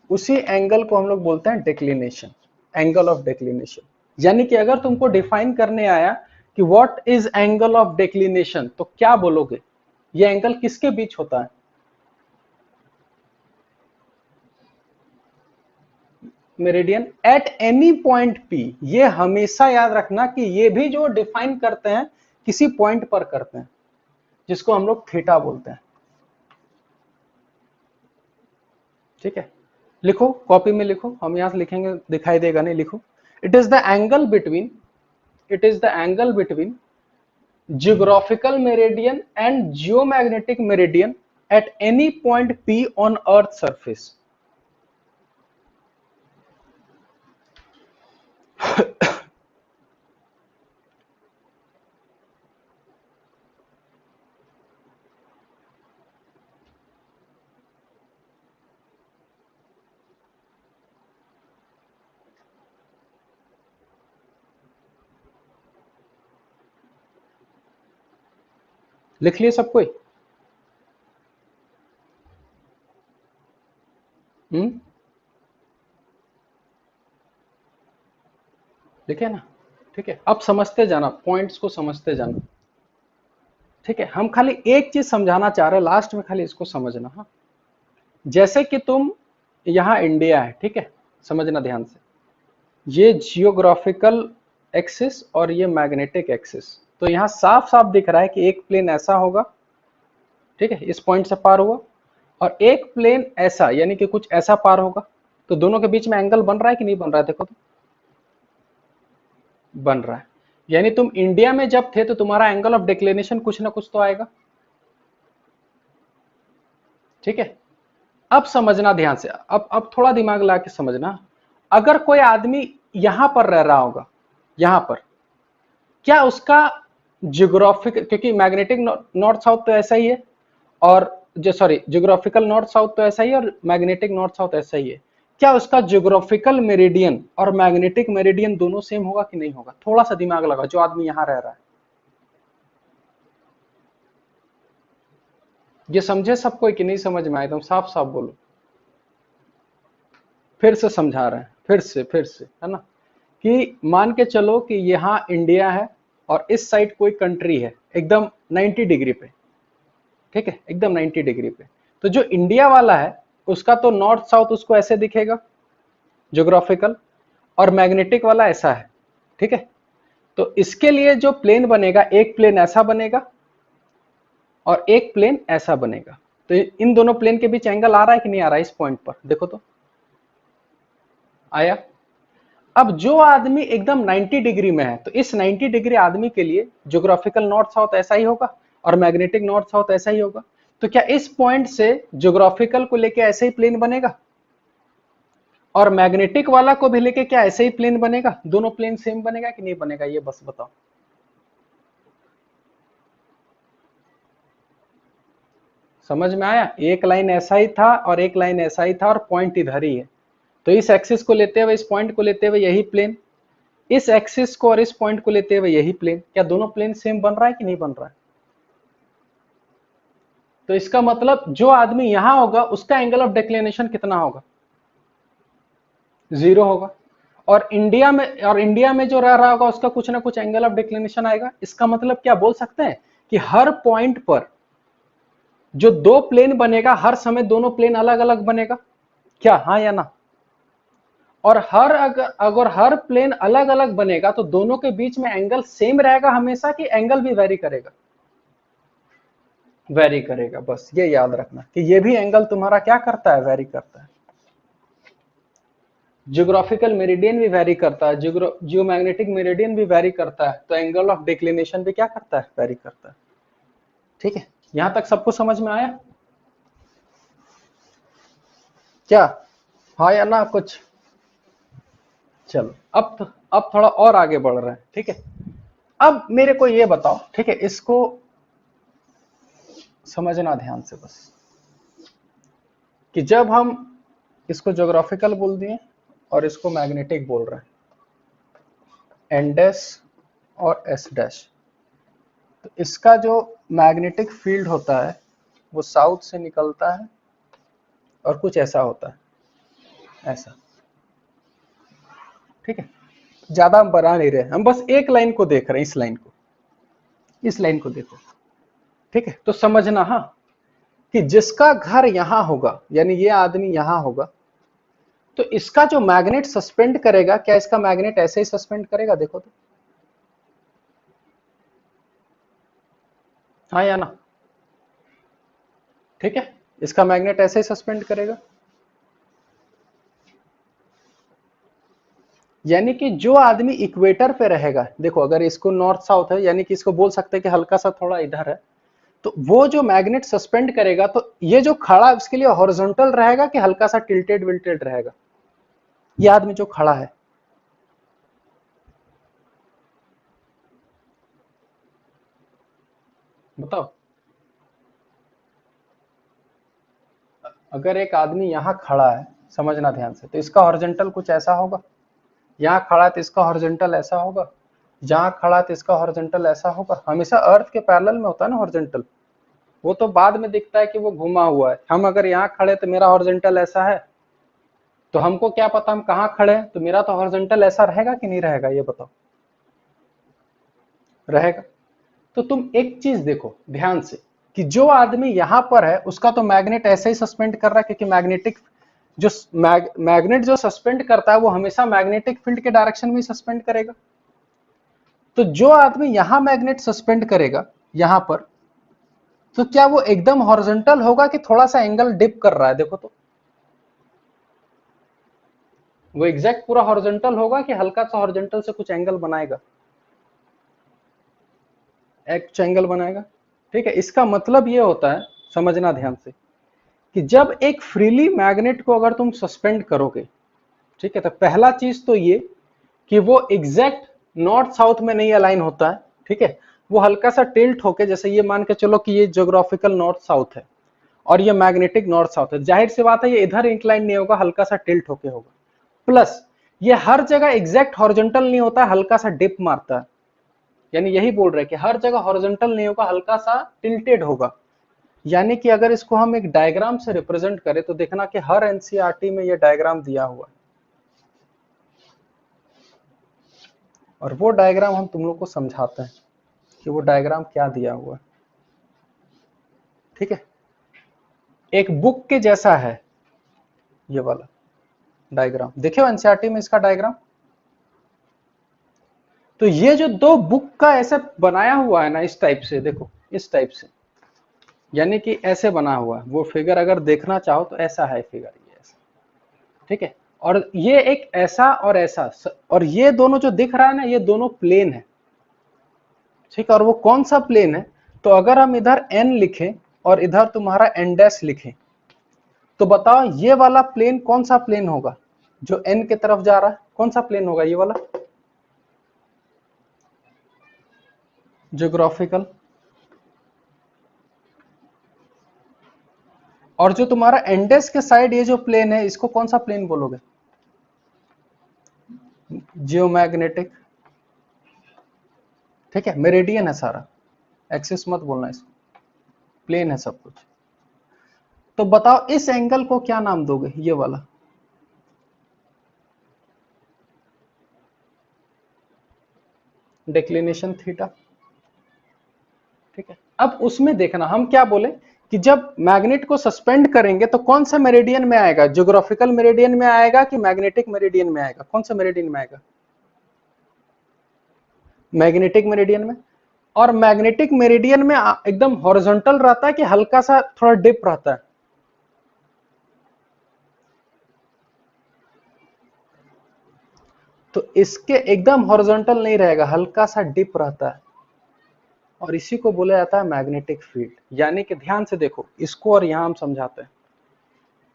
उसी एंगल को हम लोग बोलते हैं डिक्लिनेशन, एंगल ऑफ डिक्लिनेशन। यानी कि अगर तुमको डिफाइन करने आया कि what is angle of declination, तो क्या बोलोगे, ये एंगल किसके बीच होता है, meridian at any point P। ये हमेशा याद रखना कि ये भी जो डिफाइन करते हैं किसी पॉइंट पर करते हैं, जिसको हम लोग थीटा बोलते हैं। ठीक है, लिखो, कॉपी में लिखो, हम यहां से लिखेंगे दिखाई देगा नहीं, लिखो, it is the angle between, it is the angle between geographical meridian and geomagnetic meridian at any point P on earth surface। लिख लिए सब कोई? हम्म, लिखे ना? ठीक है, अब समझते जाना, पॉइंट्स को समझते जाना। ठीक है, हम खाली एक चीज समझाना चाह रहे हैं लास्ट में, खाली इसको समझना। हाँ, जैसे कि तुम, यहाँ इंडिया है, ठीक है, समझना ध्यान से, ये जियोग्राफिकल एक्सिस और ये मैग्नेटिक एक्सिस। तो यहाँ साफ साफ दिख रहा है कि एक प्लेन ऐसा होगा, ठीक है, इस पॉइंट से पार हुआ, और एक प्लेन ऐसा, यानी कि कुछ ऐसा पार होगा। तो दोनों के बीच में एंगल बन रहा है कि नहीं बन रहा है? देखो तो, बन रहा है। यानी तुम इंडिया में जब थे तो तुम्हारा एंगल ऑफ डिक्लिनेशन कुछ ना कुछ तो आएगा। ठीक है, अब समझना ध्यान से, अब थोड़ा दिमाग ला के समझना। अगर कोई आदमी यहां पर रह रहा होगा, यहां पर, क्या उसका जियोग्राफिक, क्योंकि मैग्नेटिक नॉर्थ साउथ तो ऐसा ही है, और जो सॉरी जियोग्राफिकल नॉर्थ साउथ तो ऐसा ही है, और मैग्नेटिक नॉर्थ साउथ ऐसा ही है, क्या उसका जियोग्राफिकल मेरिडियन और मैग्नेटिक मेरिडियन दोनों सेम होगा कि नहीं होगा? थोड़ा सा दिमाग लगा, जो आदमी यहां रह रहा है। ये समझे सब कोई कि नहीं समझ में आया? एकदम साफ साफ बोलो। फिर से समझा रहे हैं, फिर से है ना, कि मान के चलो कि यहाँ इंडिया है और इस साइड कोई कंट्री है एकदम 90 डिग्री पे, ठीक है, एकदम 90 डिग्री पे। तो जो इंडिया वाला है उसका तो नॉर्थ साउथ उसको ऐसे दिखेगा ज्योग्राफिकल, और मैग्नेटिक वाला ऐसा है, ठीक है। तो इसके लिए जो प्लेन बनेगा, एक प्लेन ऐसा बनेगा और एक प्लेन ऐसा बनेगा। तो इन दोनों प्लेन के बीच एंगल आ रहा है कि नहीं आ रहा है? इस पॉइंट पर देखो तो, आया? अब जो आदमी एकदम 90 डिग्री में है, तो इस 90 डिग्री आदमी के लिए ज्योग्राफिकल नॉर्थ साउथ ऐसा ही होगा और मैग्नेटिक नॉर्थ साउथ ऐसा ही होगा। तो क्या इस पॉइंट से ज्योग्राफिकल को लेके ऐसे ही प्लेन बनेगा, और मैग्नेटिक वाला को भी लेके क्या ऐसे ही प्लेन बनेगा? दोनों प्लेन सेम बनेगा कि नहीं बनेगा? ये बस बताओ। समझ में आया? एक लाइन ऐसा ही था और एक लाइन ऐसा ही था, और पॉइंट इधर ही है। तो इस एक्सिस को लेते हुए, इस पॉइंट को लेते हुए यही प्लेन, इस एक्सिस को और इस पॉइंट को लेते हुए यही प्लेन, क्या दोनों प्लेन सेम बन रहा है कि नहीं बन रहा है? तो इसका मतलब जो आदमी यहां होगा उसका एंगल ऑफ डिक्लिनेशन कितना होगा? 0 होगा। और इंडिया में जो रह रहा होगा उसका कुछ ना कुछ एंगल ऑफ डिक्लिनेशन आएगा। इसका मतलब क्या बोल सकते हैं कि हर पॉइंट पर जो दो प्लेन बनेगा, हर समय दोनों प्लेन अलग अलग बनेगा? क्या हाँ या ना? और अगर हर प्लेन अलग अलग बनेगा तो दोनों के बीच में एंगल सेम रहेगा हमेशा, कि एंगल भी वेरी करेगा? वेरी करेगा। बस ये याद रखना कि ये भी एंगल तुम्हारा क्या करता है? वेरी करता है। जियोग्राफिकल मेरिडियन भी वेरी करता है, जियोमैग्नेटिक मेरिडियन भी वेरी करता है, तो एंगल ऑफ डिक्लिनेशन भी क्या करता है? वेरी करता है। ठीक है, यहां तक सबको समझ में आया क्या? हाँ या ना कुछ? चलो, अब थोड़ा और आगे बढ़ रहे हैं, ठीक है। अब मेरे को ये बताओ, ठीक है, इसको समझना ध्यान से बस, कि जब हम इसको ज्योग्राफिकल बोल दिए और इसको मैग्नेटिक बोल रहे हैं, एन डैश और एस डैश, तो इसका जो मैग्नेटिक फील्ड होता है वो साउथ से निकलता है और कुछ ऐसा होता है, ऐसा। ठीक है, ज्यादा हम बना नहीं रहे, हम बस एक लाइन को देख रहे हैं, इस लाइन को, इस लाइन को देखो। ठीक है, तो समझना हाँ, कि जिसका घर यहां होगा, यानी ये आदमी यहां होगा, तो इसका जो मैग्नेट सस्पेंड करेगा, क्या इसका मैग्नेट ऐसे ही सस्पेंड करेगा? देखो तो, हाँ या ना? ठीक है, इसका मैग्नेट ऐसे ही सस्पेंड करेगा। यानी कि जो आदमी इक्वेटर पे रहेगा, देखो अगर इसको नॉर्थ साउथ है, यानी कि इसको बोल सकते हैं कि हल्का सा थोड़ा इधर है, तो वो जो मैग्नेट सस्पेंड करेगा, तो ये जो खड़ा है उसके लिए हॉरिजॉन्टल रहेगा कि हल्का सा टिल्टेड विल्टेड रहेगा? ये आदमी जो खड़ा है, बताओ। अगर एक आदमी यहां खड़ा है, समझना ध्यान से, तो इसका हॉरिजॉन्टल कुछ ऐसा होगा। यहां खड़ा है तो इसका हॉरिजॉन्टल ऐसा होगा, जहां खड़ा है तो इसका हॉरिजॉन्टल ऐसा होगा, हमेशा अर्थ के पैरेलल में होता है ना हॉरिजॉन्टल, वो तो बाद में दिखता है कि वो घुमा हुआ है। हम अगर यहाँ खड़े तो मेरा हॉरिजॉन्टल ऐसा है, तो हमको क्या पता हम कहाँ खड़े हैं, तो मेरा तो हॉरिजॉन्टल ऐसा रहेगा कि नहीं रहेगा, ये बताओ। रहेगा। तो तुम एक चीज देखो ध्यान से कि जो आदमी यहां पर है उसका तो मैग्नेट ऐसे ही सस्पेंड कर रहा है, क्योंकि मैग्नेटिक जो मैग्नेट जो सस्पेंड करता है वो हमेशा मैग्नेटिक फील्ड के डायरेक्शन में ही सस्पेंड करेगा। तो जो आदमी यहां मैग्नेट सस्पेंड करेगा यहां पर, तो क्या वो एकदम हॉरिजॉन्टल होगा कि थोड़ा सा एंगल डिप कर रहा है, देखो तो। वो एग्जैक्ट पूरा हॉरिजॉन्टल होगा कि हल्का सा हॉरिजॉन्टल से कुछ एंगल बनाएगा, एक एंगल बनाएगा। ठीक है, इसका मतलब ये होता है, समझना ध्यान से, कि जब एक फ्रीली मैग्नेट को अगर तुम सस्पेंड करोगे, ठीक है, तो पहला चीज तो ये कि वो एग्जैक्ट नॉर्थ साउथ में नहीं अलाइन होता है। ठीक है, वो हल्का सा टिल्ट होके, जैसे ये मान के चलो कि ये ज्योग्राफिकल नॉर्थ साउथ है और ये मैग्नेटिक नॉर्थ साउथ है, जाहिर सी बात है ये इधर इंक्लाइन नहीं होगा, हल्का सा टिल्ट होके होगा। प्लस ये हर जगह एग्जैक्ट हॉरिजॉन्टल नहीं होता, हल्का सा डिप मारता है। यानी यही बोल रहे हैं कि हर जगह हॉरिजॉन्टल नहीं होगा, हल्का सा टिल्टेड होगा। यानी कि अगर इसको हम एक डायग्राम से रिप्रेजेंट करें तो देखना कि हर एनसीईआरटी में ये डायग्राम दिया हुआ है, और वो डायग्राम हम तुम लोग को समझाते हैं कि वो डायग्राम क्या दिया हुआ है। ठीक है, एक बुक के जैसा है ये वाला डायग्राम, देखियो एनसीईआरटी में इसका डायग्राम। तो ये जो दो बुक का ऐसे बनाया हुआ है ना, इस टाइप से देखो, इस टाइप से, यानी कि ऐसे बना हुआ है वो फिगर, अगर देखना चाहो तो ऐसा है फिगर, ये ऐसा। ठीक है, और ये एक ऐसा और ऐसा, और ये दोनों जो दिख रहा है ना, ये दोनों प्लेन है। ठीक है, और वो कौन सा प्लेन है, तो अगर हम इधर n लिखें और इधर तुम्हारा n डैश लिखें, तो बताओ ये वाला प्लेन कौन सा प्लेन होगा, जो n की तरफ जा रहा है, कौन सा प्लेन होगा, ये वाला ज्योग्राफिकल। और जो तुम्हारा एंडेस के साइड ये जो प्लेन है, इसको कौन सा प्लेन बोलोगे, जियोमैग्नेटिक। ठीक है, मेरिडियन है सारा, एक्सिस मत बोलना इसको, प्लेन है सब कुछ। तो बताओ इस एंगल को क्या नाम दोगे, ये वाला, डिक्लिनेशन थीटा। ठीक है, अब उसमें देखना हम क्या बोले कि जब मैग्नेट को सस्पेंड करेंगे तो कौन सा मेरिडियन में आएगा, ज्योग्राफिकल मेरिडियन में आएगा कि मैग्नेटिक मेरिडियन में आएगा, कौन सा मेरिडियन में आएगा, मैग्नेटिक मेरिडियन में। और मैग्नेटिक मेरिडियन में एकदम हॉरिजॉन्टल रहता है कि हल्का सा थोड़ा डिप रहता है, तो इसके एकदम हॉरिजॉन्टल नहीं रहेगा, हल्का सा डिप रहता है, और इसी को बोला जाता है मैग्नेटिक फील्ड। यानी कि ध्यान से देखो इसको, और यहां हम समझाते हैं।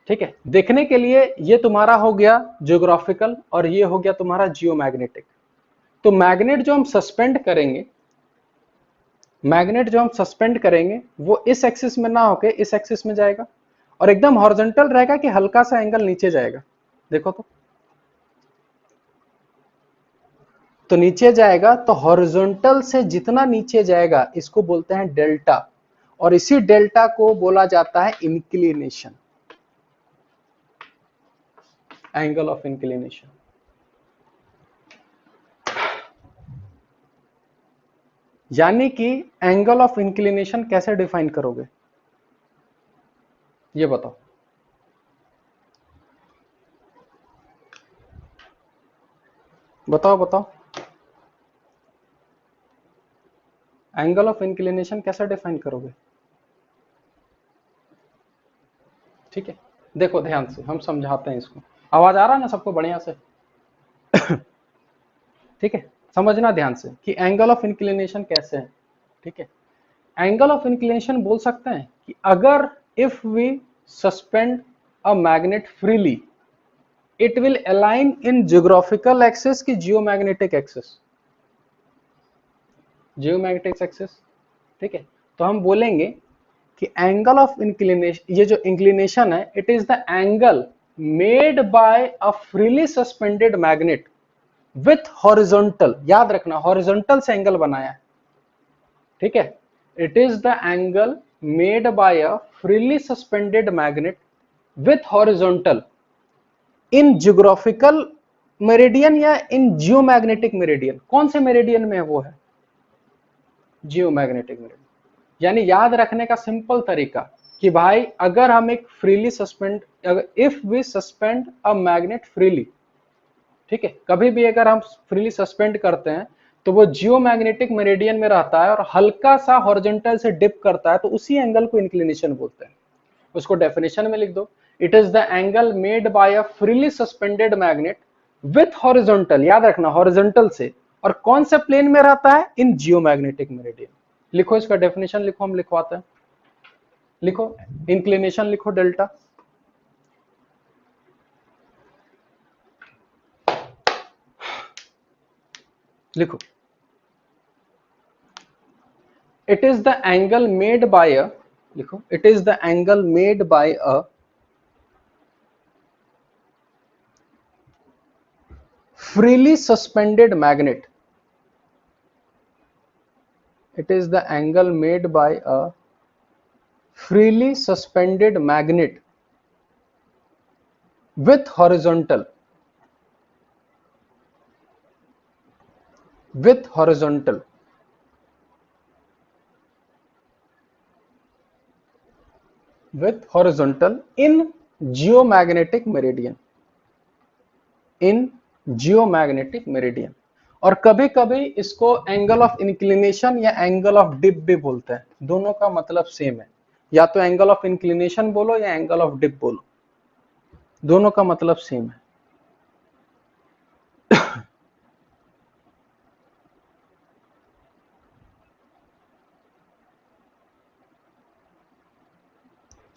ठीक है, देखने के लिए ये तुम्हारा हो गया ज्योग्राफिकल और ये हो गया तुम्हारा जियोमैग्नेटिक। तो मैग्नेट जो हम सस्पेंड करेंगे, मैग्नेट जो हम सस्पेंड करेंगे वो इस एक्सिस में ना होके इस एक्सिस में जाएगा, और एकदम हॉरिजॉन्टल रहेगा कि हल्का सा एंगल नीचे जाएगा, देखो तो नीचे जाएगा, तो हॉरिजॉन्टल से जितना नीचे जाएगा इसको बोलते हैं डेल्टा, और इसी डेल्टा को बोला जाता है इंक्लिनेशन, एंगल ऑफ इंक्लिनेशन। यानी कि एंगल ऑफ इंक्लिनेशन कैसे डिफाइन करोगे, ये बताओ। बताओ बताओ, एंगल ऑफ इंक्लिनेशन कैसे डिफाइन करोगे। ठीक है, देखो ध्यान से हम समझाते हैं इसको, आवाज आ रहा है ना सबको बढ़िया से। ठीक है, समझना ध्यान से कि एंगल ऑफ इंक्लिनेशन कैसे है। ठीक है, एंगल ऑफ इंक्लिनेशन बोल सकते हैं कि अगर if we suspend a magnet freely, it will align in geographical axis की जियोमैग्नेटिक एक्सिस, जियोमैग्नेटिक एक्सिस। ठीक है, तो हम बोलेंगे कि एंगल ऑफ इंक्लिनेशन, ये जो इंक्लिनेशन है, it is the angle made by a freely suspended magnet with horizontal, याद रखना हॉरिजॉन्टल से एंगल बनाया है, ठीक है। It is the angle made by a freely suspended magnet with horizontal in geographical meridian या इन जियोमैग्नेटिक मेरिडियन। कौन से मेरिडियन में है वो है जियोमैग्नेटिक मेरिडियन। यानी याद रखने का सिंपल तरीका कि भाई अगर हम एक freely suspend, if we suspend a magnet freely, ठीक है, कभी भी अगर हम फ्रीली सस्पेंड करते हैं तो वो जियोमैग्नेटिक मेरिडियन में रहता है और हल्का सा हॉरिजॉन्टल से डिप करता है, तो उसी एंगल को इंक्लिनेशन बोलते हैं। उसको डेफिनेशन में लिख दो, it is the angle made by a freely suspended magnet with horizontal, याद रखना हॉरिजॉन्टल से, और कौन से प्लेन में रहता है, इन जियोमैग्नेटिक मेरिडियन। लिखो इसका डेफिनेशन, लिखो हम लिखवाते हैं, लिखो इंक्लिनेशन, लिखो डेल्टा, लिखो it is the angle made by a, लिखो it is the angle made by a freely suspended magnet, it is the angle made by a freely suspended magnet with horizontal, with horizontal, with horizontal in geomagnetic meridian, in geomagnetic meridian। और कभी कभी इसको angle of inclination या angle of dip भी बोलते हैं, दोनों का मतलब सेम है, या तो एंगल ऑफ इंक्लिनेशन बोलो या एंगल ऑफ डिप बोलो, दोनों का मतलब सेम है।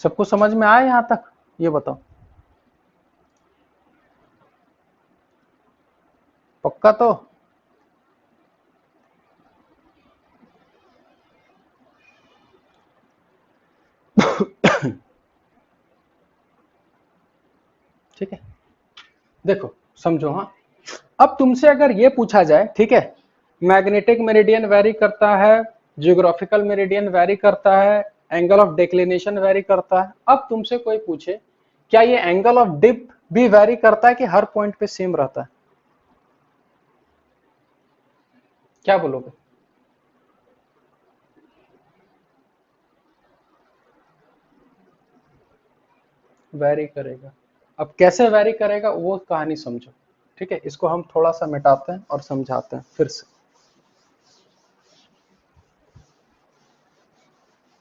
सबको समझ में आया यहां तक, ये बताओ, पक्का तो? ठीक है, देखो समझो, हाँ। अब तुमसे अगर ये पूछा जाए, ठीक है, मैग्नेटिक मेरिडियन वेरी करता है, जियोग्राफिकल मेरिडियन वेरी करता है, एंगल ऑफ डिक्लिनेशन वेरी करता है, अब तुमसे कोई पूछे क्या ये एंगल ऑफ डिप भी वेरी करता है कि हर पॉइंट पे सेम रहता है, क्या बोलोगे? वेरी करेगा। अब कैसे वेरी करेगा वो कहानी समझो, ठीक है, इसको हम थोड़ा सा मिटाते हैं और समझाते हैं फिर से।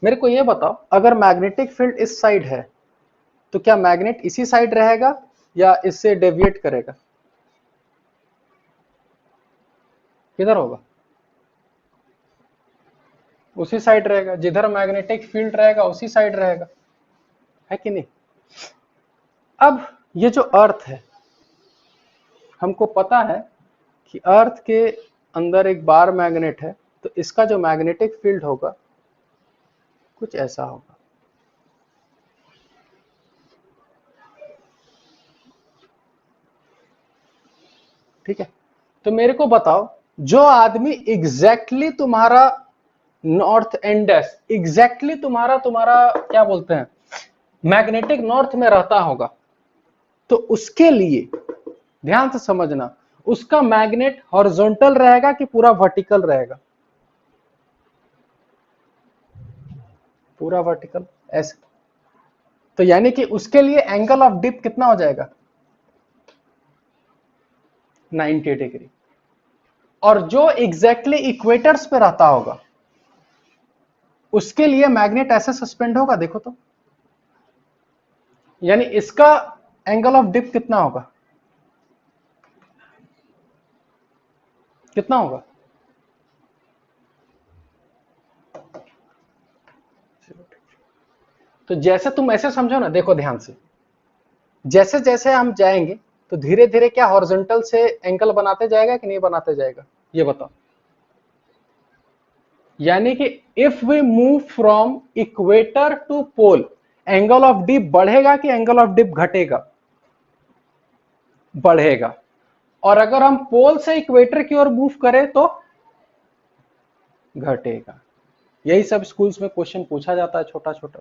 मेरे को ये बताओ, अगर मैग्नेटिक फील्ड इस साइड है तो क्या मैग्नेट इसी साइड रहेगा या इससे डेविएट करेगा? किधर होगा? उसी साइड रहेगा, जिधर मैग्नेटिक फील्ड रहेगा उसी साइड रहेगा, है कि नहीं? अब ये जो अर्थ है, हमको पता है कि अर्थ के अंदर एक बार मैग्नेट है, तो इसका जो मैग्नेटिक फील्ड होगा कुछ ऐसा होगा, ठीक है। तो मेरे को बताओ, जो आदमी एग्जैक्टली तुम्हारा नॉर्थ एंड एग्जैक्टली तुम्हारा तुम्हारा क्या बोलते हैं, मैग्नेटिक नॉर्थ में रहता होगा, तो उसके लिए ध्यान से समझना, उसका मैग्नेट हॉरिजॉन्टल रहेगा कि पूरा वर्टिकल रहेगा? पूरा वर्टिकल, ऐसे। तो यानी कि उसके लिए एंगल ऑफ डिप कितना हो जाएगा? 90 डिग्री। और जो एग्जैक्टली इक्वेटर्स पे रहता होगा उसके लिए मैग्नेट ऐसे सस्पेंड होगा, देखो तो, यानी इसका एंगल ऑफ डिप कितना होगा, कितना होगा? तो जैसे तुम ऐसे समझो ना, देखो ध्यान से, जैसे जैसे हम जाएंगे तो धीरे धीरे क्या हॉरिजॉन्टल से एंगल बनाते जाएगा कि नहीं बनाते जाएगा, ये बताओ। यानी कि if we move from equator to pole, angle of dip बढ़ेगा कि एंगल ऑफ डिप घटेगा? बढ़ेगा। और अगर हम पोल से इक्वेटर की ओर मूव करें तो घटेगा। यही सब स्कूल्स में क्वेश्चन पूछा जाता है छोटा छोटा।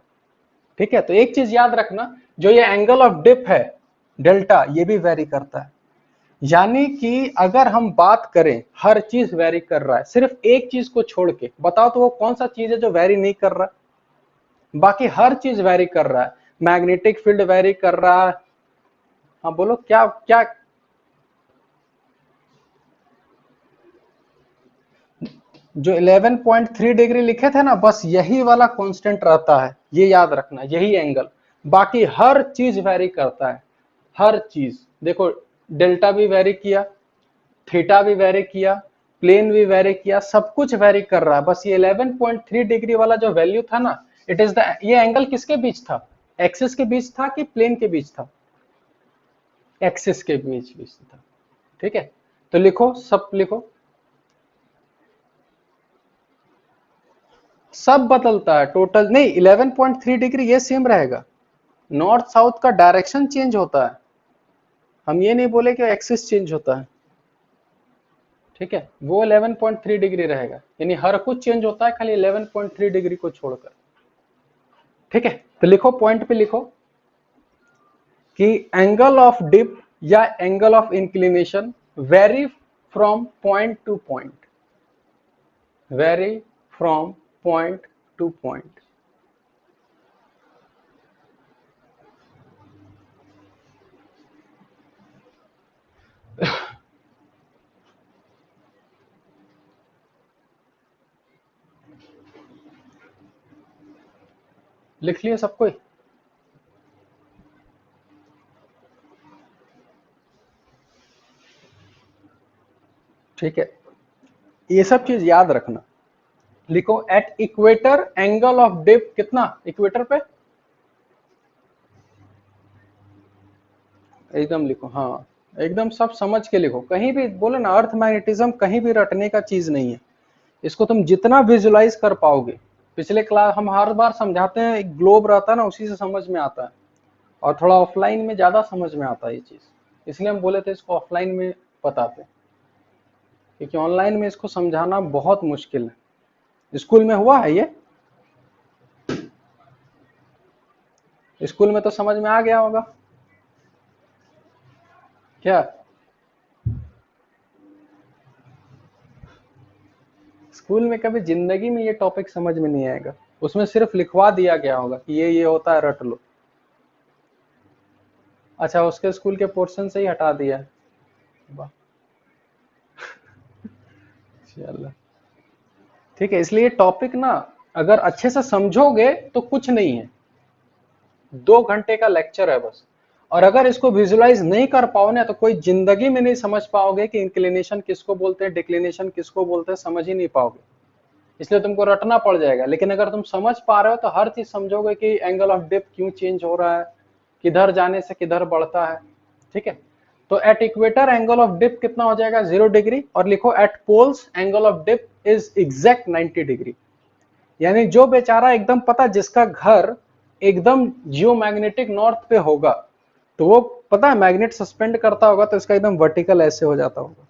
ठीक है, तो एक चीज याद रखना, जो ये एंगल ऑफ डिप है डेल्टा, ये भी वेरी करता है। यानी कि अगर हम बात करें हर चीज वेरी कर रहा है, सिर्फ एक चीज को छोड़ के बताओ तो वो कौन सा चीज है जो वेरी नहीं कर रहा है? बाकी हर चीज वेरी कर रहा है। मैग्नेटिक फील्ड वेरी कर रहा है। हाँ बोलो, क्या क्या? जो 11.3 डिग्री लिखे थे ना, बस यही वाला कांस्टेंट रहता है, ये याद रखना, यही एंगल। बाकी हर चीज वेरी करता है, हर चीज। देखो, डेल्टा भी वेरी किया, थीटा भी वेरी किया, प्लेन भी वेरी किया, सब कुछ वेरी कर रहा है। बस ये 11.3 डिग्री वाला जो वैल्यू था ना, इट इज द, ये एंगल किसके बीच था? एक्सिस के बीच था कि प्लेन के बीच था? एक्सिस के बीच था। ठीक है, तो लिखो, सब लिखो। सब बदलता है, टोटल नहीं। 11.3 डिग्री ये सेम रहेगा, नॉर्थ साउथ का डायरेक्शन चेंज होता है। हम ये नहीं बोले कि एक्सिस चेंज होता है। ठीक है, वो 11.3 डिग्री रहेगा, यानी हर कुछ चेंज होता है खाली 11.3 डिग्री को छोड़कर। ठीक है, तो लिखो, पॉइंट पे लिखो कि एंगल ऑफ डिप या angle of inclination very from point two point, very from point two point. लिख लिया सब कोई? ठीक है, ये सब चीज याद रखना। लिखो, at equator angle of dip कितना? इक्वेटर पे एकदम लिखो, हाँ एकदम सब समझ के लिखो। कहीं भी बोले ना, अर्थ मैग्नेटिज्म कहीं भी रटने का चीज नहीं है। इसको तुम जितना विजुलाइज कर पाओगे, पिछले क्लास हम हर बार समझाते हैं, एक ग्लोब रहता है ना, उसी से समझ में आता है। और थोड़ा ऑफलाइन में ज्यादा समझ में आता है ये चीज, इसलिए हम बोले थे इसको ऑफलाइन में बताते, क्योंकि ऑनलाइन में इसको समझाना बहुत मुश्किल है। स्कूल में हुआ है ये? स्कूल में तो समझ में आ गया होगा क्या? स्कूल में कभी जिंदगी में ये टॉपिक समझ में नहीं आएगा, उसमें सिर्फ लिखवा दिया गया होगा कि ये होता है, रट लो। अच्छा, उसके स्कूल के पोर्शन से ही हटा दिया? वाह, चलो ठीक है। इसलिए टॉपिक ना अगर अच्छे से समझोगे तो कुछ नहीं है, 2 घंटे का लेक्चर है बस। और अगर इसको विजुलाइज नहीं कर पाओ ना, तो कोई जिंदगी में नहीं समझ पाओगे कि इंक्लिनेशन किसको बोलते हैं, डिक्लिनेशन किसको बोलते हैं, समझ ही नहीं पाओगे। इसलिए तुमको रटना पड़ जाएगा। लेकिन अगर तुम समझ पा रहे हो तो हर चीज समझोगे कि एंगल ऑफ डिप क्यों चेंज हो रहा है, किधर जाने से किधर बढ़ता है। ठीक है, तो at equator angle of dip कितना हो जाएगा? 0 डिग्री। और लिखो, at poles angle of dip is exact 90 degree. यानी जो बेचारा एकदम पता, जिसका घर एकदम जियोमैग्नेटिक नॉर्थ पे होगा, तो वो पता है मैग्नेट सस्पेंड करता होगा तो इसका एकदम वर्टिकल ऐसे हो जाता होगा।